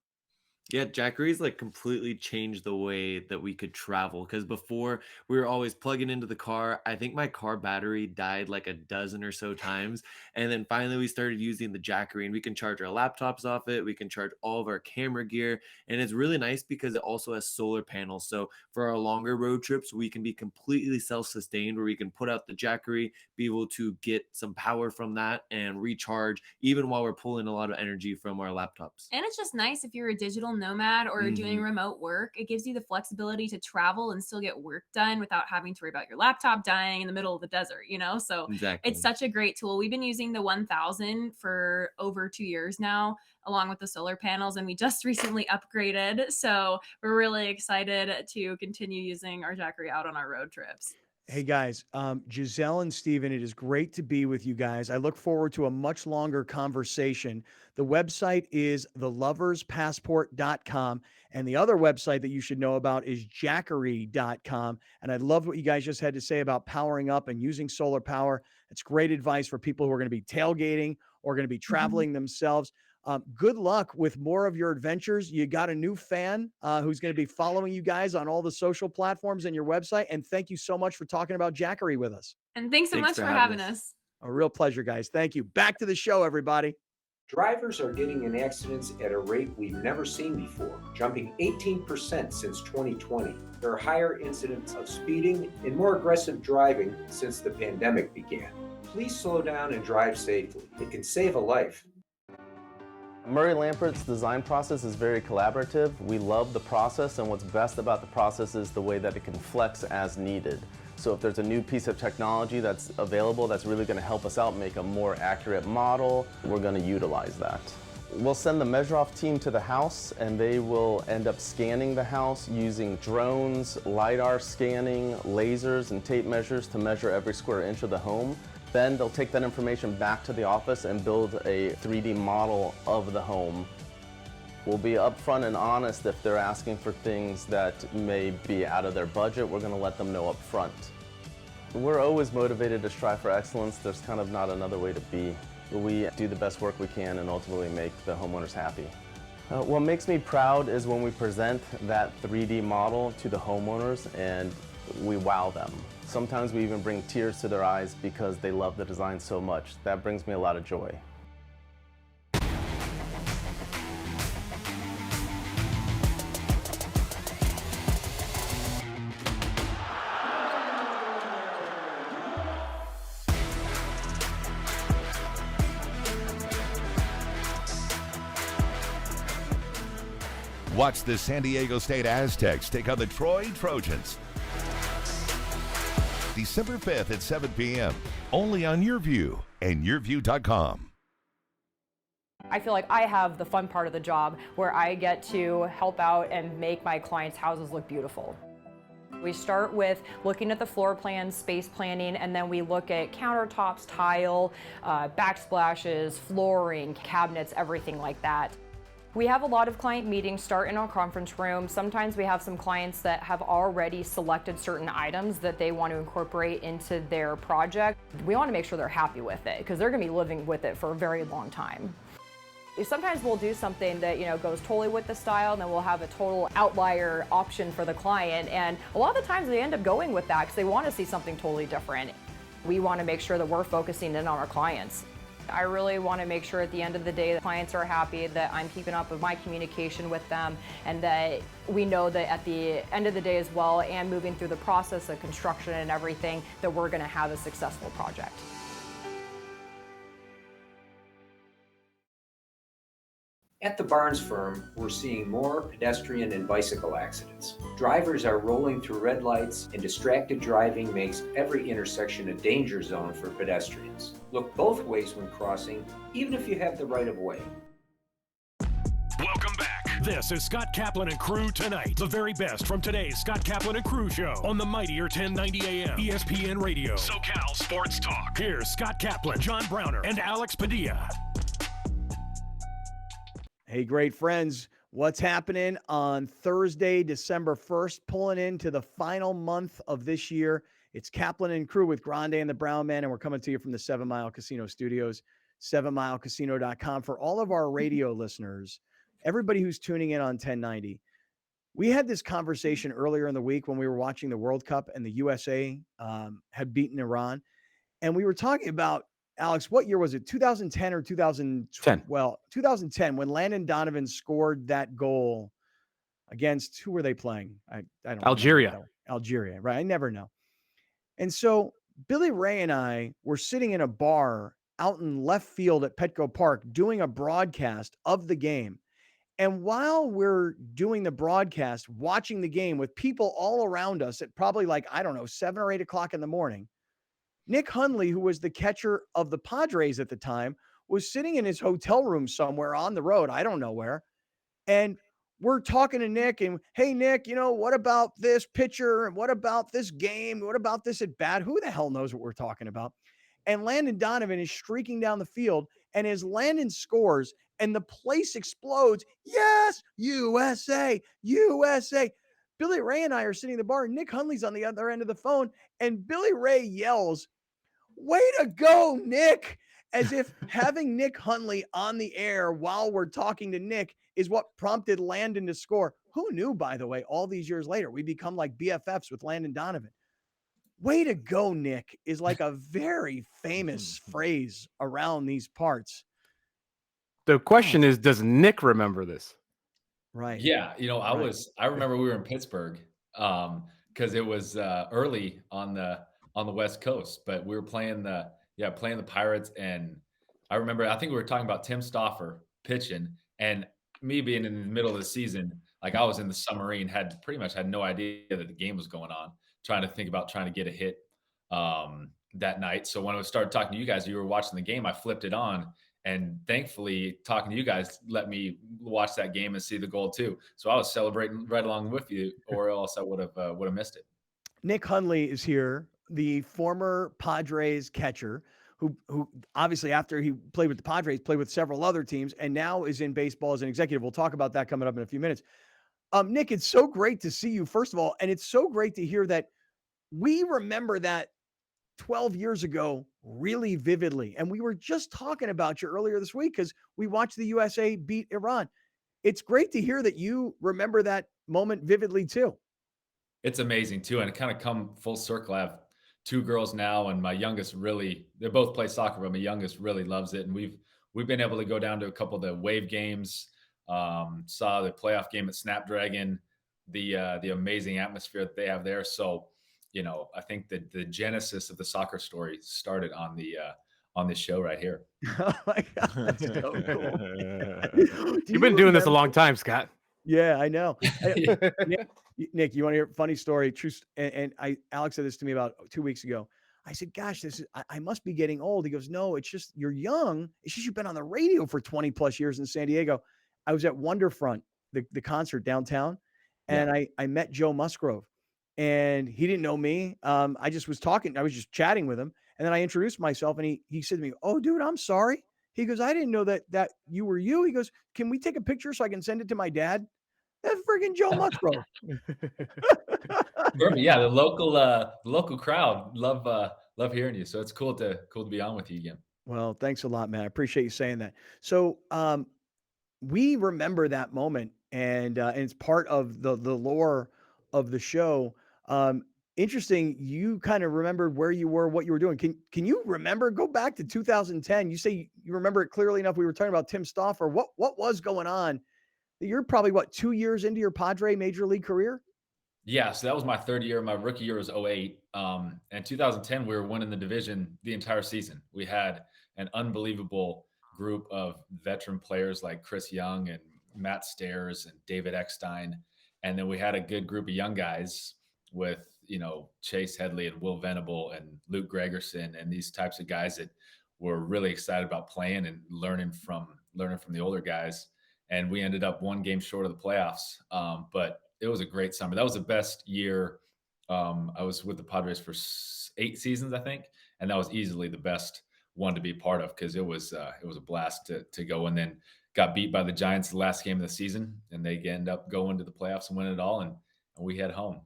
Yeah, Jackery's like completely changed the way that we could travel because before we were always plugging into the car. I think my car battery died like a dozen or so times. And then finally we started using the Jackery and we can charge our laptops off it. We can charge all of our camera gear. And it's really nice because it also has solar panels. So for our longer road trips, we can be completely self-sustained where we can put out the Jackery, be able to get some power from that and recharge even while we're pulling a lot of energy from our laptops. And it's just nice if you're a digital nomad or doing remote work. It gives you the flexibility to travel and still get work done without having to worry about your laptop dying in the middle of the desert, you know? So Exactly. it's such a great tool. We've been using the 1000 for over 2 years now, along with the solar panels, and we just recently upgraded. So we're really excited to continue using our Jackery out on our road trips. Hey guys, Giselle and Steven, it is great to be with you guys. I look forward to a much longer conversation. The website is theloverspassport.com, and the other website that you should know about is jackery.com. And I love what you guys just had to say about powering up and using solar power. It's great advice for people who are going to be tailgating or going to be traveling themselves. Good luck with more of your adventures. You got a new fan who's going to be following you guys on all the social platforms and your website. And thank you so much for talking about Jackery with us. And thanks so much for having us. A real pleasure, guys. Thank you. Back to the show, everybody. Drivers are getting in accidents at a rate we've never seen before, jumping 18% since 2020. There are higher incidents of speeding and more aggressive driving since the pandemic began. Please slow down and drive safely. It can save a life. Murray Lampert's design process is very collaborative. We love the process, and what's best about the process is the way that it can flex as needed. So if there's a new piece of technology that's available that's really going to help us out make a more accurate model, we're going to utilize that. We'll send the measure-off team to the house, and they will end up scanning the house using drones, LiDAR scanning, lasers, and tape measures to measure every square inch of the home. Then they'll take that information back to the office and build a 3D model of the home. We'll be upfront and honest if they're asking for things that may be out of their budget. We're going to let them know up front. We're always motivated to strive for excellence. There's kind of not another way to be. We do the best work we can and ultimately make the homeowners happy. What makes me proud is when we present that 3D model to the homeowners and we wow them. Sometimes we even bring tears to their eyes because they love the design so much. That brings me a lot of joy. Watch the San Diego State Aztecs take on the Troy Trojans. December 5th at 7 p.m. only on YourView and YourView.com. I feel like I have the fun part of the job where I get to help out and make my clients' houses look beautiful. We start with looking at the floor plans, space planning, and then we look at countertops, tile, backsplashes, flooring, cabinets, everything like that. We have a lot of client meetings start in our conference room. Sometimes we have some clients that have already selected certain items that they want to incorporate into their project. We want to make sure they're happy with it because they're going to be living with it for a very long time. Sometimes we'll do something that goes totally with the style, and then we'll have a total outlier option for the client. And a lot of the times they end up going with that because they want to see something totally different. We want to make sure that we're focusing in on our clients. I really want to make sure at the end of the day that clients are happy, that I'm keeping up with my communication with them, and that we know that at the end of the day as well, and moving through the process of construction and everything, that we're going to have a successful project. At the Barnes firm, we're seeing more pedestrian and bicycle accidents. Drivers are rolling through red lights, and distracted driving makes every intersection a danger zone for pedestrians. Look both ways when crossing, even if you have the right of way. Welcome back. This is Scott Kaplan and Crew Tonight. The very best from today's Scott Kaplan and Crew show on the mightier 1090 AM ESPN Radio. SoCal Sports Talk. Here's Scott Kaplan, John Browner, and Alex Padilla. Hey, great friends. What's happening on Thursday, December 1st, pulling into the final month of this year. It's Kaplan and Crew with Grande and the Brown Man, and we're coming to you from the 7 Mile Casino Studios, 7milecasino.com. For all of our radio listeners, everybody who's tuning in on 1090. We had this conversation earlier in the week when we were watching the World Cup and the USA had beaten Iran. And we were talking about, Alex, what year was it? 2010 or 2010? Well, 2010, when Landon Donovan scored that goal against, who were they playing? I don't know. Algeria. Algeria, right? I never know. And so Billy Ray and I were sitting in a bar out in left field at Petco Park doing a broadcast of the game. And while we're doing the broadcast, watching the game with people all around us at probably like, I don't know, 7 or 8 o'clock in the morning, Nick Hundley, who was the catcher of the Padres at the time, was sitting in his hotel room somewhere on the road. I don't know where. And we're talking to Nick and, hey, Nick, what about this pitcher? And what about this game? What about this at bat? Who the hell knows what we're talking about? And Landon Donovan is streaking down the field. And as Landon scores and the place explodes, yes, USA, USA. Billy Ray and I are sitting in the bar. And Nick Hundley's on the other end of the phone. And Billy Ray yells, "Way to go, Nick!" As if having Nick Hundley on the air while we're talking to Nick is what prompted Landon to score. Who knew, by the way, all these years later, we become like BFFs with Landon Donovan. Way to go, Nick is like a very famous phrase around these parts. The question is, does Nick remember this? Right. Yeah. I remember we were in Pittsburgh because it was early on the West Coast, but we were playing the Pirates. And I think we were talking about Tim Stauffer pitching, and me being in the middle of the season, like I was in the submarine, pretty much had no idea that the game was going on, trying to get a hit that night. So when I started talking to you guys, you were watching the game, I flipped it on, and thankfully talking to you guys let me watch that game and see the goal too. So I was celebrating right along with you, or else I would have missed it. Nick Hundley is here, the former Padres catcher who obviously, after he played with the Padres, played with several other teams and now is in baseball as an executive. We'll talk about that coming up in a few minutes. Nick, it's so great to see you, first of all, and it's so great to hear that we remember that 12 years ago really vividly. And we were just talking about you earlier this week because we watched the USA beat Iran. It's great to hear that you remember that moment vividly too. It's amazing too. And it kind of come full circle. I have 2 girls now, and my youngest they both play soccer, but my youngest really loves it. And we've been able to go down to a couple of the Wave games, saw the playoff game at Snapdragon, the amazing atmosphere that they have there. So, I think that the genesis of the soccer story started on this show right here. Oh my God, that's so cool. You've been doing this a long time, Scott. Yeah, I know. Nick, you want to hear a funny story? True. And Alex said this to me about 2 weeks ago. I said, gosh, I must be getting old. He goes, no, it's just, you're young. It's just, you've been on the radio for 20 plus years in San Diego. I was at Wonderfront, the concert downtown. And I met Joe Musgrove, and he didn't know me. I just was talking. I was just chatting with him. And then I introduced myself, and he said to me, "Oh, dude, I'm sorry." He goes, "I didn't know that you were you." He goes, "Can we take a picture so I can send it to my dad?" That's freaking Joe Musgrove. Yeah, the local crowd love hearing you. So it's cool to be on with you again. Well, thanks a lot, man. I appreciate you saying that. So we remember that moment, and it's part of the lore of the show. Interesting. You kind of remembered where you were, what you were doing. Can you remember? Go back to 2010. You say you remember it clearly enough. We were talking about Tim Stauffer. What was going on? You're probably 2 years into your Padre major league career? Yeah, so that was my 3rd year. My rookie year was 2008. And 2010, we were winning the division the entire season. We had an unbelievable group of veteran players like Chris Young and Matt Stairs and David Eckstein. And then we had a good group of young guys with, Chase Headley and Will Venable and Luke Gregerson and these types of guys that were really excited about playing and learning from the older guys. And we ended up 1 game short of the playoffs. But it was a great summer. That was the best year. I was with the Padres for 8 seasons, I think. And that was easily the best one to be part of, because it was a blast to go, and then got beat by the Giants the last game of the season, and they end up going to the playoffs and win it all. And we head home.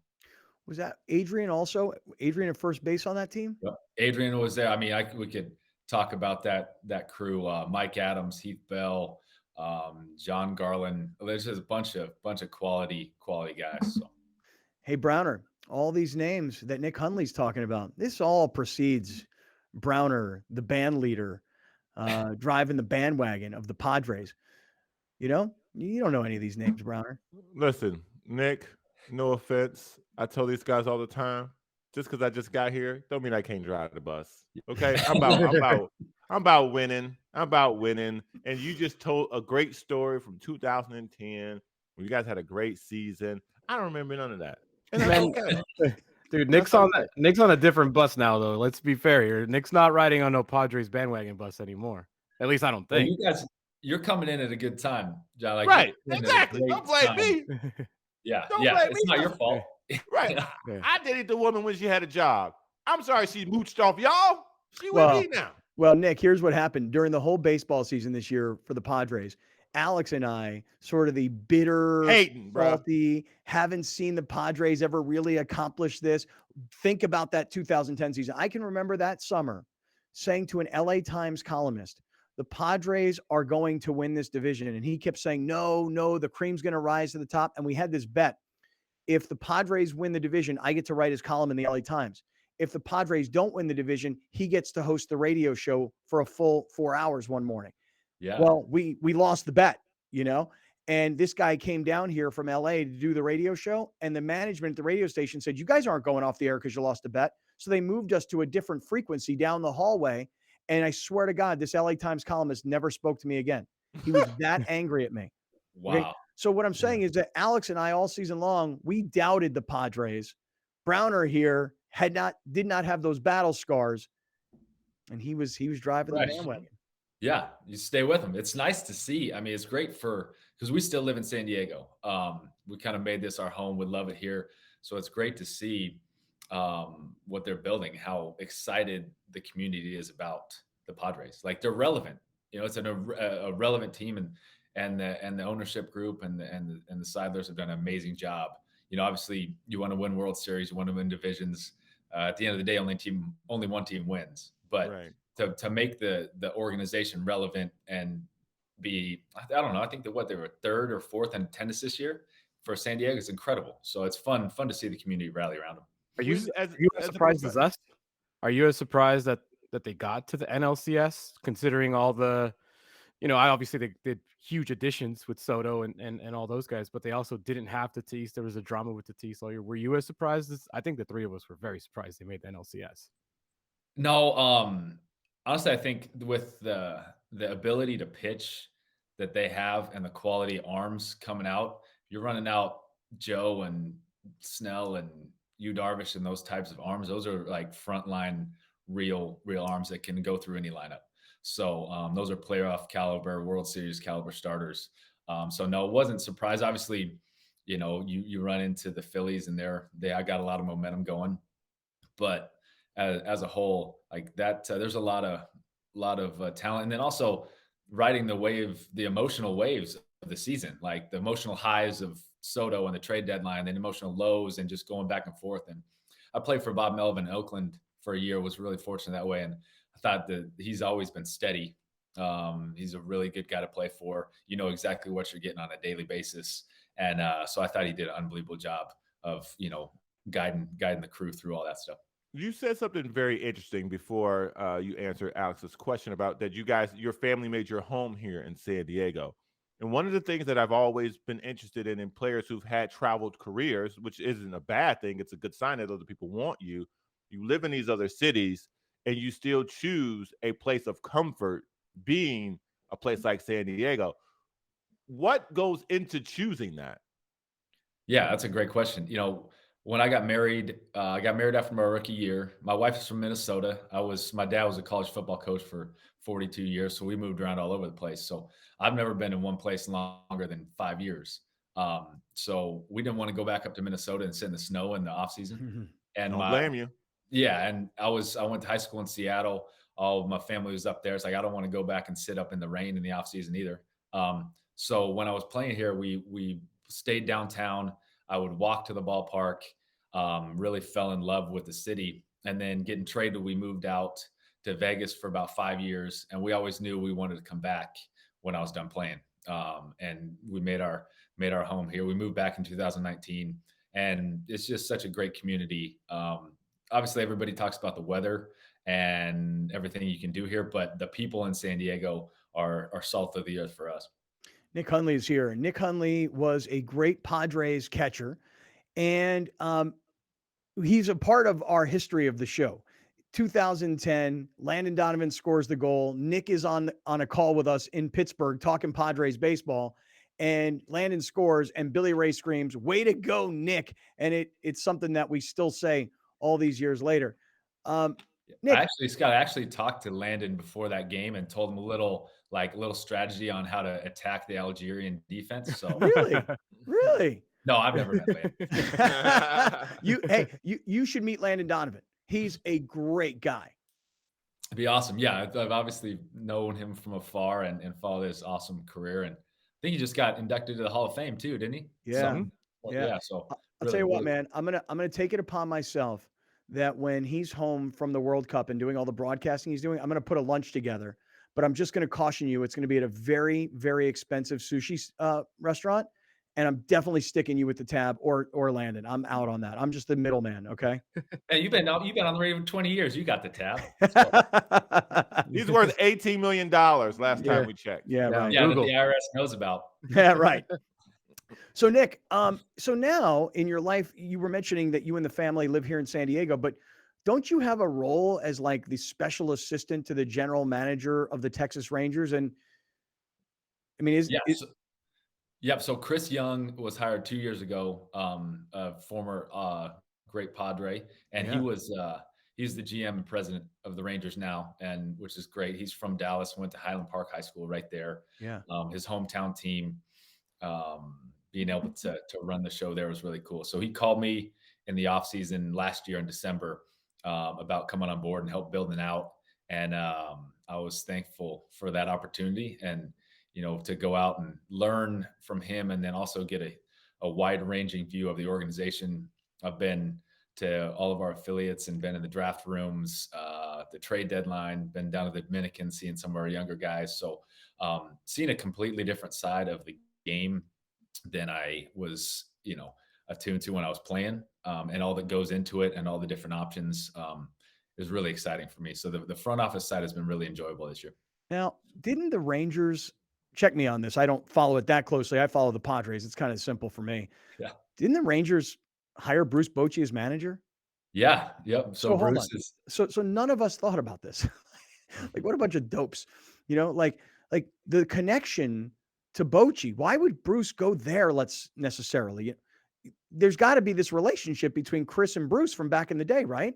Was that Adrian also? Adrian at first base on that team? Yep. Adrian was there. I mean, we could talk about that crew. Mike Adams, Heath Bell, John Garland. There's just a bunch of quality guys. So. Hey, Browner, all these names that Nick Hundley's talking about, this all precedes Browner, the band leader, driving the bandwagon of the Padres. You don't know any of these names, Browner. Listen, Nick, no offense. I tell these guys all the time, just because I just got here, don't mean I can't drive the bus. Okay? I'm about winning. I'm about winning. And you just told a great story from 2010 when you guys had a great season. I don't remember none of that. And that's okay. Dude, Nick's on a different bus now, though. Let's be fair here. Nick's not riding on no Padres bandwagon bus anymore. At least I don't think. Well, you guys, you're coming in at a good time, John. Like, right? Exactly. Don't blame me. Yeah, don't blame me. It's not your fault. Right. I dated the woman when she had a job. I'm sorry she mooched off y'all. She with me now. Well, Nick, here's what happened during the whole baseball season this year for the Padres. Alex and I, sort of the bitter, salty, haven't seen the Padres ever really accomplish this. Think about that 2010 season. I can remember that summer saying to an LA Times columnist, the Padres are going to win this division. And he kept saying, no, the cream's going to rise to the top. And we had this bet. If the Padres win the division, I get to write his column in the LA Times. If the Padres don't win the division, he gets to host the radio show for a full 4 hours one morning. Yeah. Well, we lost the bet, and this guy came down here from LA to do the radio show, and the management at the radio station said, you guys aren't going off the air because you lost the bet. So they moved us to a different frequency down the hallway. And I swear to God, this LA Times columnist never spoke to me again. He was that angry at me. Wow. Okay? So what I'm saying is that Alex and I all season long, we doubted the Padres. Browner here did not have those battle scars, and he was driving the bandwagon. Yeah, you stay with them. It's nice to see. I mean, it's great because we still live in San Diego. We kind of made this our home. We love it here. So it's great to see what they're building, how excited the community is about the Padres. Like, they're relevant. It's a relevant team, and the ownership group and the Seidlers have done an amazing job. Obviously you want to win World Series, you want to win divisions. At the end of the day, only one team wins. But to make the organization relevant and be, I don't know, I think that they were third or fourth in attendance this year for San Diego is incredible. So it's fun to see the community rally around them. Are you as surprised as us? Are you as surprised that they got to the NLCS, considering all the, obviously they did huge additions with Soto and all those guys, but they also didn't have Tatis. There was a drama with Tatis all year. Were you as surprised as, I think the three of us were very surprised they made the NLCS. No, honestly, I think with the ability to pitch that they have and the quality arms coming out, you're running out Joe and Snell and Yu Darvish and those types of arms. Those are like frontline real arms that can go through any lineup. So those are playoff caliber, World Series caliber starters. So no, it wasn't surprised. Obviously, you run into the Phillies and I got a lot of momentum going, but as a whole, like that, there's a lot of talent, and then also riding the emotional waves of the season, like the emotional highs of Soto and the trade deadline, then emotional lows and just going back and forth. And I played for Bob Melvin in Oakland for a year, was really fortunate that way. And I thought that he's always been steady. He's a really good guy to play for. You know exactly what you're getting on a daily basis. And so I thought he did an unbelievable job of, guiding the crew through all that stuff. You said something very interesting before you answered Alex's question about that your family made your home here in San Diego. And one of the things that I've always been interested in players who've had traveled careers, which isn't a bad thing, it's a good sign that other people want you. You live in these other cities and you still choose a place of comfort being a place like San Diego. What goes into choosing that? Yeah, that's a great question. When I got married after my rookie year. My wife is from Minnesota. My dad was a college football coach for 42 years. So we moved around all over the place. So I've never been in one place longer than 5 years. So we didn't want to go back up to Minnesota and sit in the snow in the off season. And don't blame you. Yeah. And I went to high school in Seattle. All of my family was up there. It's like, I don't want to go back and sit up in the rain in the off season either. So when I was playing here, we stayed downtown. I would walk to the ballpark, really fell in love with the city. And then getting traded, we moved out to Vegas for about 5 years. And we always knew we wanted to come back. when I was done playing. And we made our home here. We moved back in 2019, and it's just such a great community. Obviously, everybody talks about the weather and everything you can do here, but the people in San Diego are salt of the earth for us. Nick Hundley is here. Nick Hundley was a great Padres catcher, and he's a part of our history of the show. 2010, Landon Donovan scores the goal. Nick is on a call with us in Pittsburgh talking Padres baseball, and Landon scores, and Billy Ray screams, "Way to go, Nick!" And it's something that we still say all these years later. Nick, Scott, I actually talked to Landon before that game and told him a little strategy on how to attack the Algerian defense. So really? No, I've never met Landon. You should meet Landon Donovan. He's a great guy. It'd be awesome. Yeah, I've obviously known him from afar and followed his awesome career. And I think he just got inducted to the Hall of Fame too, didn't he? Yeah. So I'll tell you what, man. I'm gonna take it upon myself that when he's home from the World Cup and doing all the broadcasting he's doing, I'm gonna put a lunch together. But I'm just gonna caution you, it's gonna be at a very, very expensive sushi restaurant. And I'm definitely sticking you with the tab or Landon. I'm out on that. I'm just the middleman. Okay. Hey, you've been on the radio for 20 years. You got the tab. He's worth $18 million last time we checked. Yeah, right. Yeah, that the IRS knows about. Yeah, right. So Nick, so now in your life, you were mentioning that you and the family live here in San Diego, but don't you have a role as like the special assistant to the general manager of the Texas Rangers? And I mean, Yep. So Chris Young was hired 2 years ago, a former great Padre, and he's the GM and president of the Rangers now, and which is great. He's from Dallas, went to Highland Park High School right there. Yeah. His hometown team, being able to run the show there was really cool. So he called me in the offseason last year in December about coming on board and help building out, and I was thankful for that opportunity and to go out and learn from him, and then also get a wide-ranging view of the organization. I've been to all of our affiliates and been in the draft rooms, the trade deadline, been down to the Dominican, seeing some of our younger guys. So seeing a completely different side of the game than I was, attuned to when I was playing, and all that goes into it and all the different options is really exciting for me. So the front office side has been really enjoyable this year. Now, didn't the Rangers, check me on this, I don't follow it that closely. I follow the Padres. It's kind of simple for me. Yeah. Didn't the Rangers hire Bruce Bochy as manager? Yeah. Yep. So Bruce is so none of us thought about this. Like, what a bunch of dopes, like the connection to Bochy. Why would Bruce go there? Necessarily, there's got to be this relationship between Chris and Bruce from back in the day, right?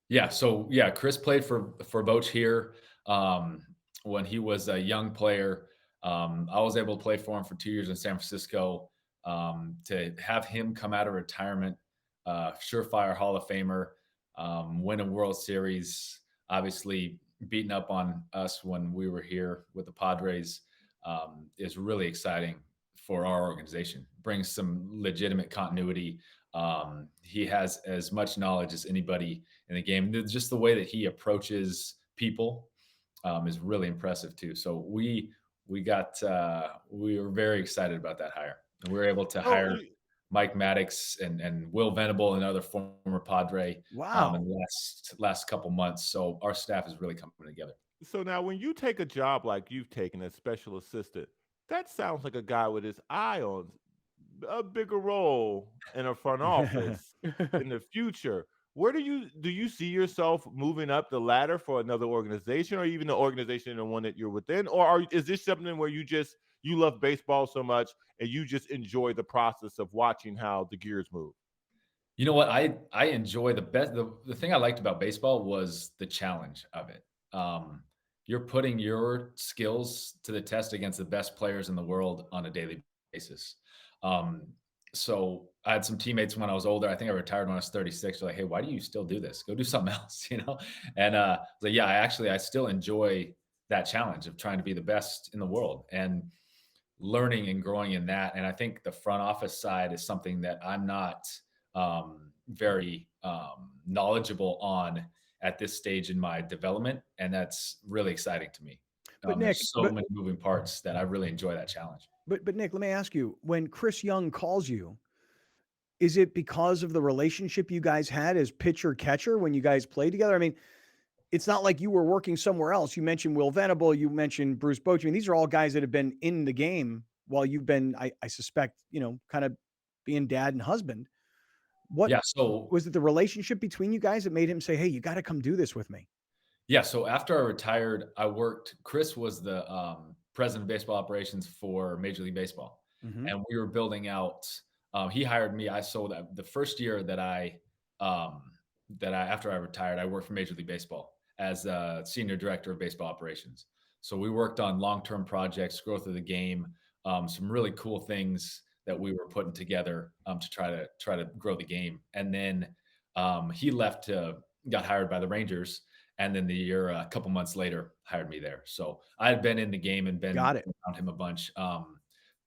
Yeah. So Chris played for Boch here when he was a young player. I was able to play for him for 2 years in San Francisco. To have him come out of retirement, surefire Hall of Famer, win a World Series, obviously beating up on us when we were here with the Padres, is really exciting for our organization. Brings some legitimate continuity. He has as much knowledge as anybody in the game. Just the way that he approaches people is really impressive too. So we were very excited about that hire. And we were able to hire Mike Maddox and Will Venable, another former Padre. Wow. In the last couple months. So our staff is really coming together. So now when you take a job like you've taken as special assistant, that sounds like a guy with his eye on a bigger role in a front office in the future. Where do you see yourself moving up the ladder for another organization, or even the organization in the one that you're within? Or is this something where you love baseball so much and you just enjoy the process of watching how the gears move? You know what? I enjoy the thing I liked about baseball was the challenge of it. You're putting your skills to the test against the best players in the world on a daily basis. So I had some teammates when I was older. I think I retired when I was 36. They're like, "Hey, why do you still do this? Go do something else," And I still enjoy that challenge of trying to be the best in the world and learning and growing in that. And I think the front office side is something that I'm not very knowledgeable on at this stage in my development, and that's really exciting to me. But Nick, There's so many moving parts that I really enjoy that challenge. But Nick, let me ask you: when Chris Young calls you, is it because of the relationship you guys had as pitcher catcher when you guys played together? I mean, it's not like you were working somewhere else. You mentioned Will Venable, you mentioned Bruce Bochy. I mean, these are all guys that have been in the game while you've been, I suspect, kind of being dad and husband. What So was it, the relationship between you guys that made him say, "Hey, you got to come do this with me"? Yeah. So after I retired, Chris was the president of baseball operations for Major League Baseball. Mhm. And we were building out, he hired me. I sold that the first year after I retired, I worked for Major League Baseball as a senior director of baseball operations. So we worked on long-term projects, growth of the game, some really cool things that we were putting together to try to grow the game. And then he got hired by the Rangers. And then a couple months later, hired me there. So I had been in the game and been around him a bunch.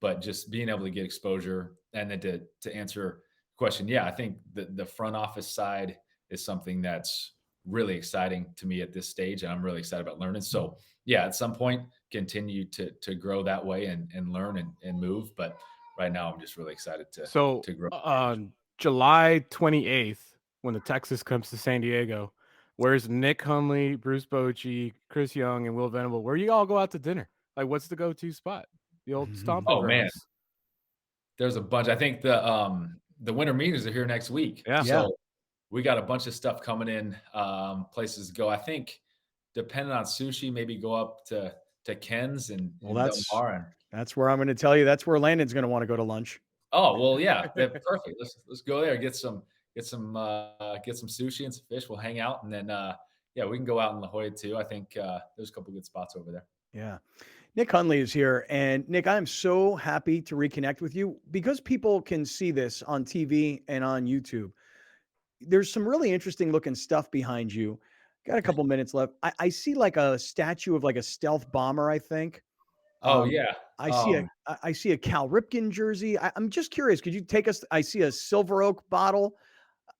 But just being able to get exposure and then to answer the question, I think the front office side is something that's really exciting to me at this stage. And I'm really excited about learning. So at some point, continue to grow that way and learn and move. But right now, I'm just really excited to grow. On July 28th, when the Texas comes to San Diego, where's Nick Hundley, Bruce Bochy, Chris Young, and Will Venable? Where you all go out to dinner? Like, what's the go-to spot? The old stomping grounds. Man, there's a bunch. I think the winter meetings are here next week. Yeah. So we got a bunch of stuff coming in, places to go. I think depending on sushi, maybe go up to Ken's and That's where I'm going to tell you. That's where Landon's going to want to go to lunch. Oh, well, yeah, perfect. Let's go there, get some sushi and some fish. We'll hang out, and then we can go out in La Jolla too. I think there's a couple good spots over there. Yeah. Nick Hundley is here. And Nick, I'm so happy to reconnect with you because people can see this on TV and on YouTube. There's some really interesting looking stuff behind you. Got a couple minutes left. I see like a statue of like a stealth bomber, I think. I see a Cal Ripken jersey. I'm just curious. Could you take us? I see a Silver Oak bottle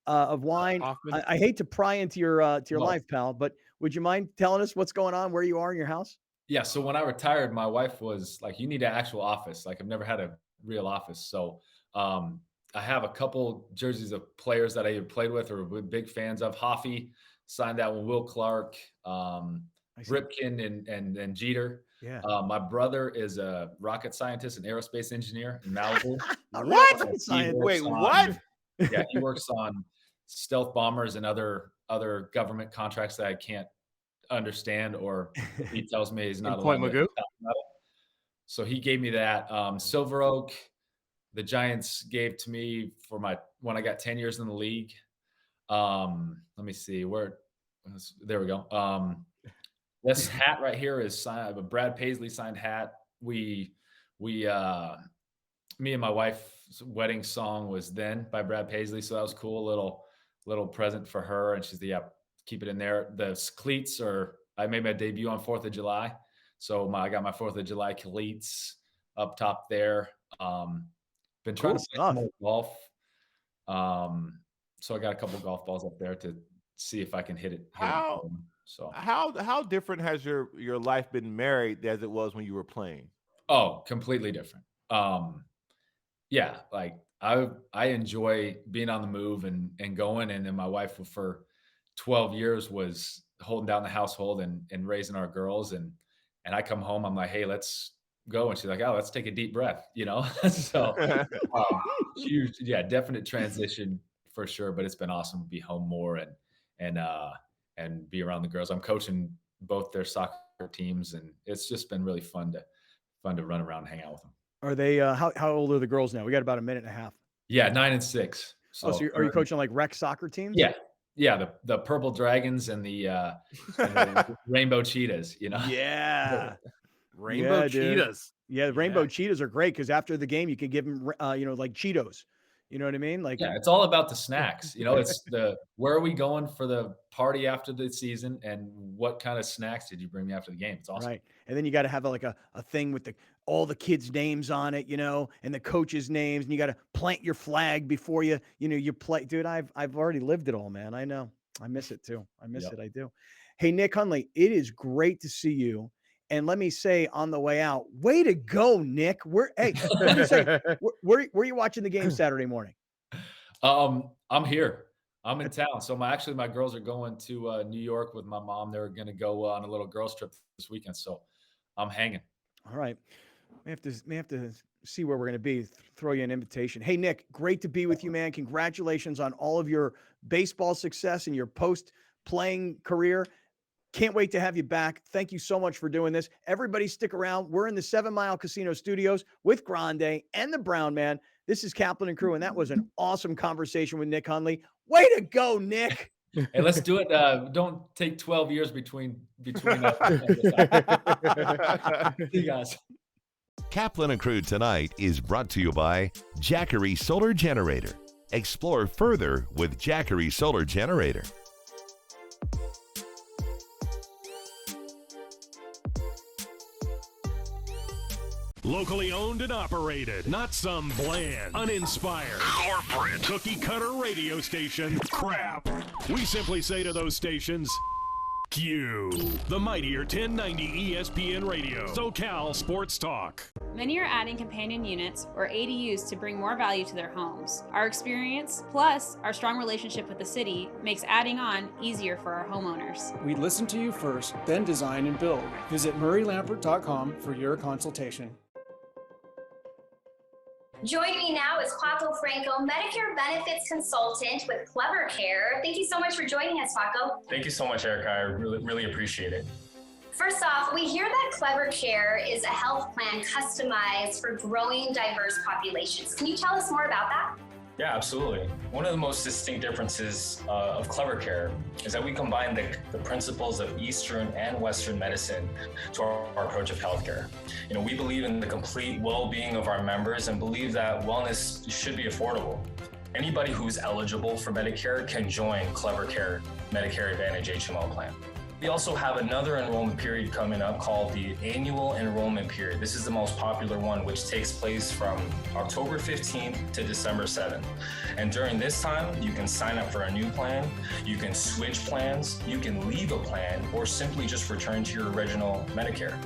of wine. I hate to pry into your life, pal, but would you mind telling us what's going on, where you are in your house? Yeah. So when I retired, my wife was like, "You need an actual office." Like I've never had a real office. So I have a couple jerseys of players that I either played with or were big fans of. Hoffey signed that one. Will Clark, Ripken, and Jeter. Yeah. My brother is a rocket scientist and aerospace engineer in Malibu. What? Wait, what? Yeah, he works on stealth bombers and other government contracts that I can't understand, or he tells me he's not allowed to talk about it. So he gave me that. Silver Oak, the Giants gave to me for when I got 10 years in the league. Let me see there we go. This hat right here is signed, a Brad Paisley signed hat. Me and my wife's wedding song was Then by Brad Paisley. So that was cool. Little present for her. And she's keep it in there. The cleats I made my debut on 4th of July. So I got my 4th of July cleats up top there. Been trying to play some more golf. So I got a couple golf balls up there to see if I can hit it. How different has your life been married as it was when you were playing? Oh, completely different. Like I enjoy being on the move and going. And then my wife for 12 years was holding down the household and raising our girls. And I come home, I'm like, "Hey, let's go." And she's like, "Oh, let's take a deep breath," So huge, definite transition for sure. But it's been awesome to be home more and be around the girls. I'm coaching both their soccer teams, and it's just been really fun to run around and hang out with them. Are they how old are the girls now? We got about a minute and a half. Yeah, 9 and 6. So are you coaching like rec soccer teams? Yeah. The Purple Dragons and the Rainbow Cheetahs. Yeah. Rainbow Cheetahs. Yeah, the Rainbow Cheetahs are great because after the game you can give them like Cheetos. You know what I mean? Like, it's all about the snacks. It's where are we going for the party after the season, and what kind of snacks did you bring me after the game? It's awesome. Right. And then you got to have like a thing with all the kids' names on it, and the coaches' names, and you got to plant your flag before you play. Dude, I've already lived it all, man. I know. I miss it too. I miss it. I do. Hey, Nick Hundley, it is great to see you. And let me say on the way out, way to go, Nick. Let me say, where are you watching the game Saturday morning? I'm here. I'm in town. So my girls are going to New York with my mom. They're going to go on a little girls trip this weekend. So I'm hanging. All right. We have to see where we're going to be. Throw you an invitation. Hey, Nick, great to be with you, man. Congratulations on all of your baseball success and your post-playing career. Can't wait to have you back. Thank you so much for doing this. Everybody stick around. We're in the 7 Mile Casino Studios with Grande and the Brown Man. This is Kaplan and Crew, and that was an awesome conversation with Nick Hundley. Way to go, Nick. Hey, let's do it. Don't take 12 years between us. See you guys. Kaplan and Crew tonight is brought to you by Jackery Solar Generator. Explore further with Jackery Solar Generator. Locally owned and operated, not some bland, uninspired, corporate, cookie-cutter radio station crap. We simply say to those stations, Q. The mightier 1090 ESPN Radio, SoCal Sports Talk. Many are adding companion units or ADUs to bring more value to their homes. Our experience, plus our strong relationship with the city, makes adding on easier for our homeowners. We listen to you first, then design and build. Visit murraylampert.com for your consultation. Joining me now is Paco Franco, Medicare Benefits Consultant with Clever Care. Thank you so much for joining us, Paco. Thank you so much, Erica. I really appreciate it. First off, we hear that Clever Care is a health plan customized for growing diverse populations. Can you tell us more about that? Yeah, absolutely. One of the most distinct differences of Clever Care is that we combine the principles of Eastern and Western medicine to our approach of healthcare. We believe in the complete well-being of our members and believe that wellness should be affordable. Anybody who's eligible for Medicare can join Clever Care Medicare Advantage HMO plan. We also have another enrollment period coming up called the annual enrollment period. This is the most popular one, which takes place from October 15th to December 7th. And during this time, you can sign up for a new plan, you can switch plans, you can leave a plan, or simply just return to your original Medicare.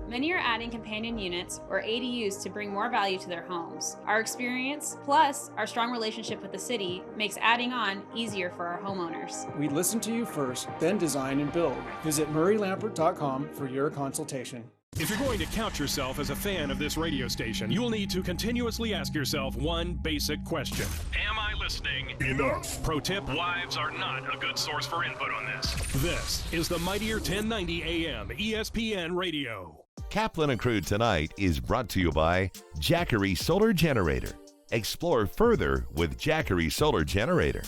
Many are adding companion units or ADUs to bring more value to their homes. Our experience, plus our strong relationship with the city, makes adding on easier for our homeowners. We listen to you first, then design and build. Visit murraylampert.com for your consultation. If you're going to count yourself as a fan of this radio station, you'll need to continuously ask yourself one basic question. Am I listening enough? Pro tip, wives are not a good source for input on this. This is the mightier 1090 AM ESPN Radio. Kaplan and Crew tonight is brought to you by Jackery Solar Generator. Explore further with Jackery Solar Generator.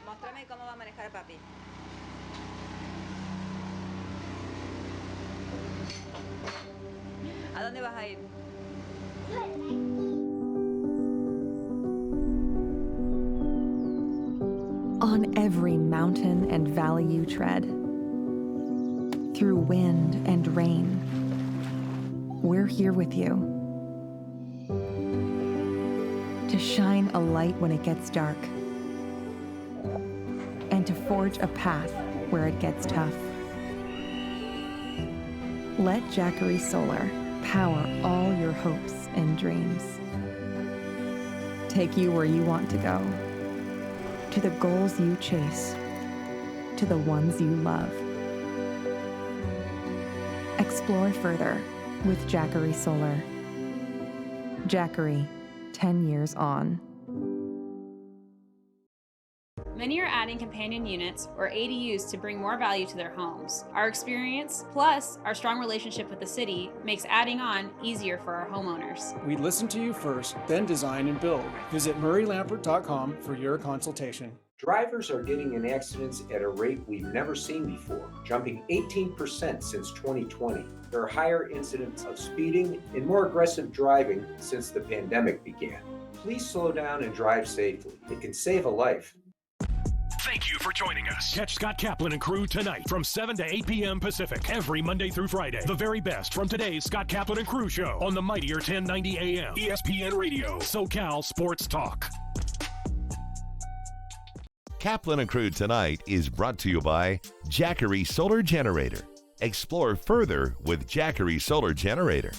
Muéstrame cómo va a manejar papi. ¿A dónde vas a ir? On every mountain and valley you tread, through wind and rain, we're here with you. To shine a light when it gets dark, and to forge a path where it gets tough. Let Jackery Solar power all your hopes and dreams. Take you where you want to go, to the goals you chase, to the ones you love. Explore further with Jackery Solar. Jackery, 10 years on. Many are adding companion units or ADUs to bring more value to their homes. Our experience, plus our strong relationship with the city, makes adding on easier for our homeowners. We listen to you first, then design and build. Visit murraylampert.com for your consultation. Drivers are getting in accidents at a rate we've never seen before, jumping 18% since 2020. There are higher incidents of speeding and more aggressive driving since the pandemic began. Please slow down and drive safely. It can save a life. Thank you for joining us. Catch Scott Kaplan and Crew tonight from 7 to 8 p.m. Pacific every Monday through Friday. The very best from today's Scott Kaplan and Crew show on the mightier 1090 AM ESPN Radio, SoCal Sports Talk. Kaplan and Crew tonight is brought to you by Jackery Solar Generator. Explore further with Jackery Solar Generator.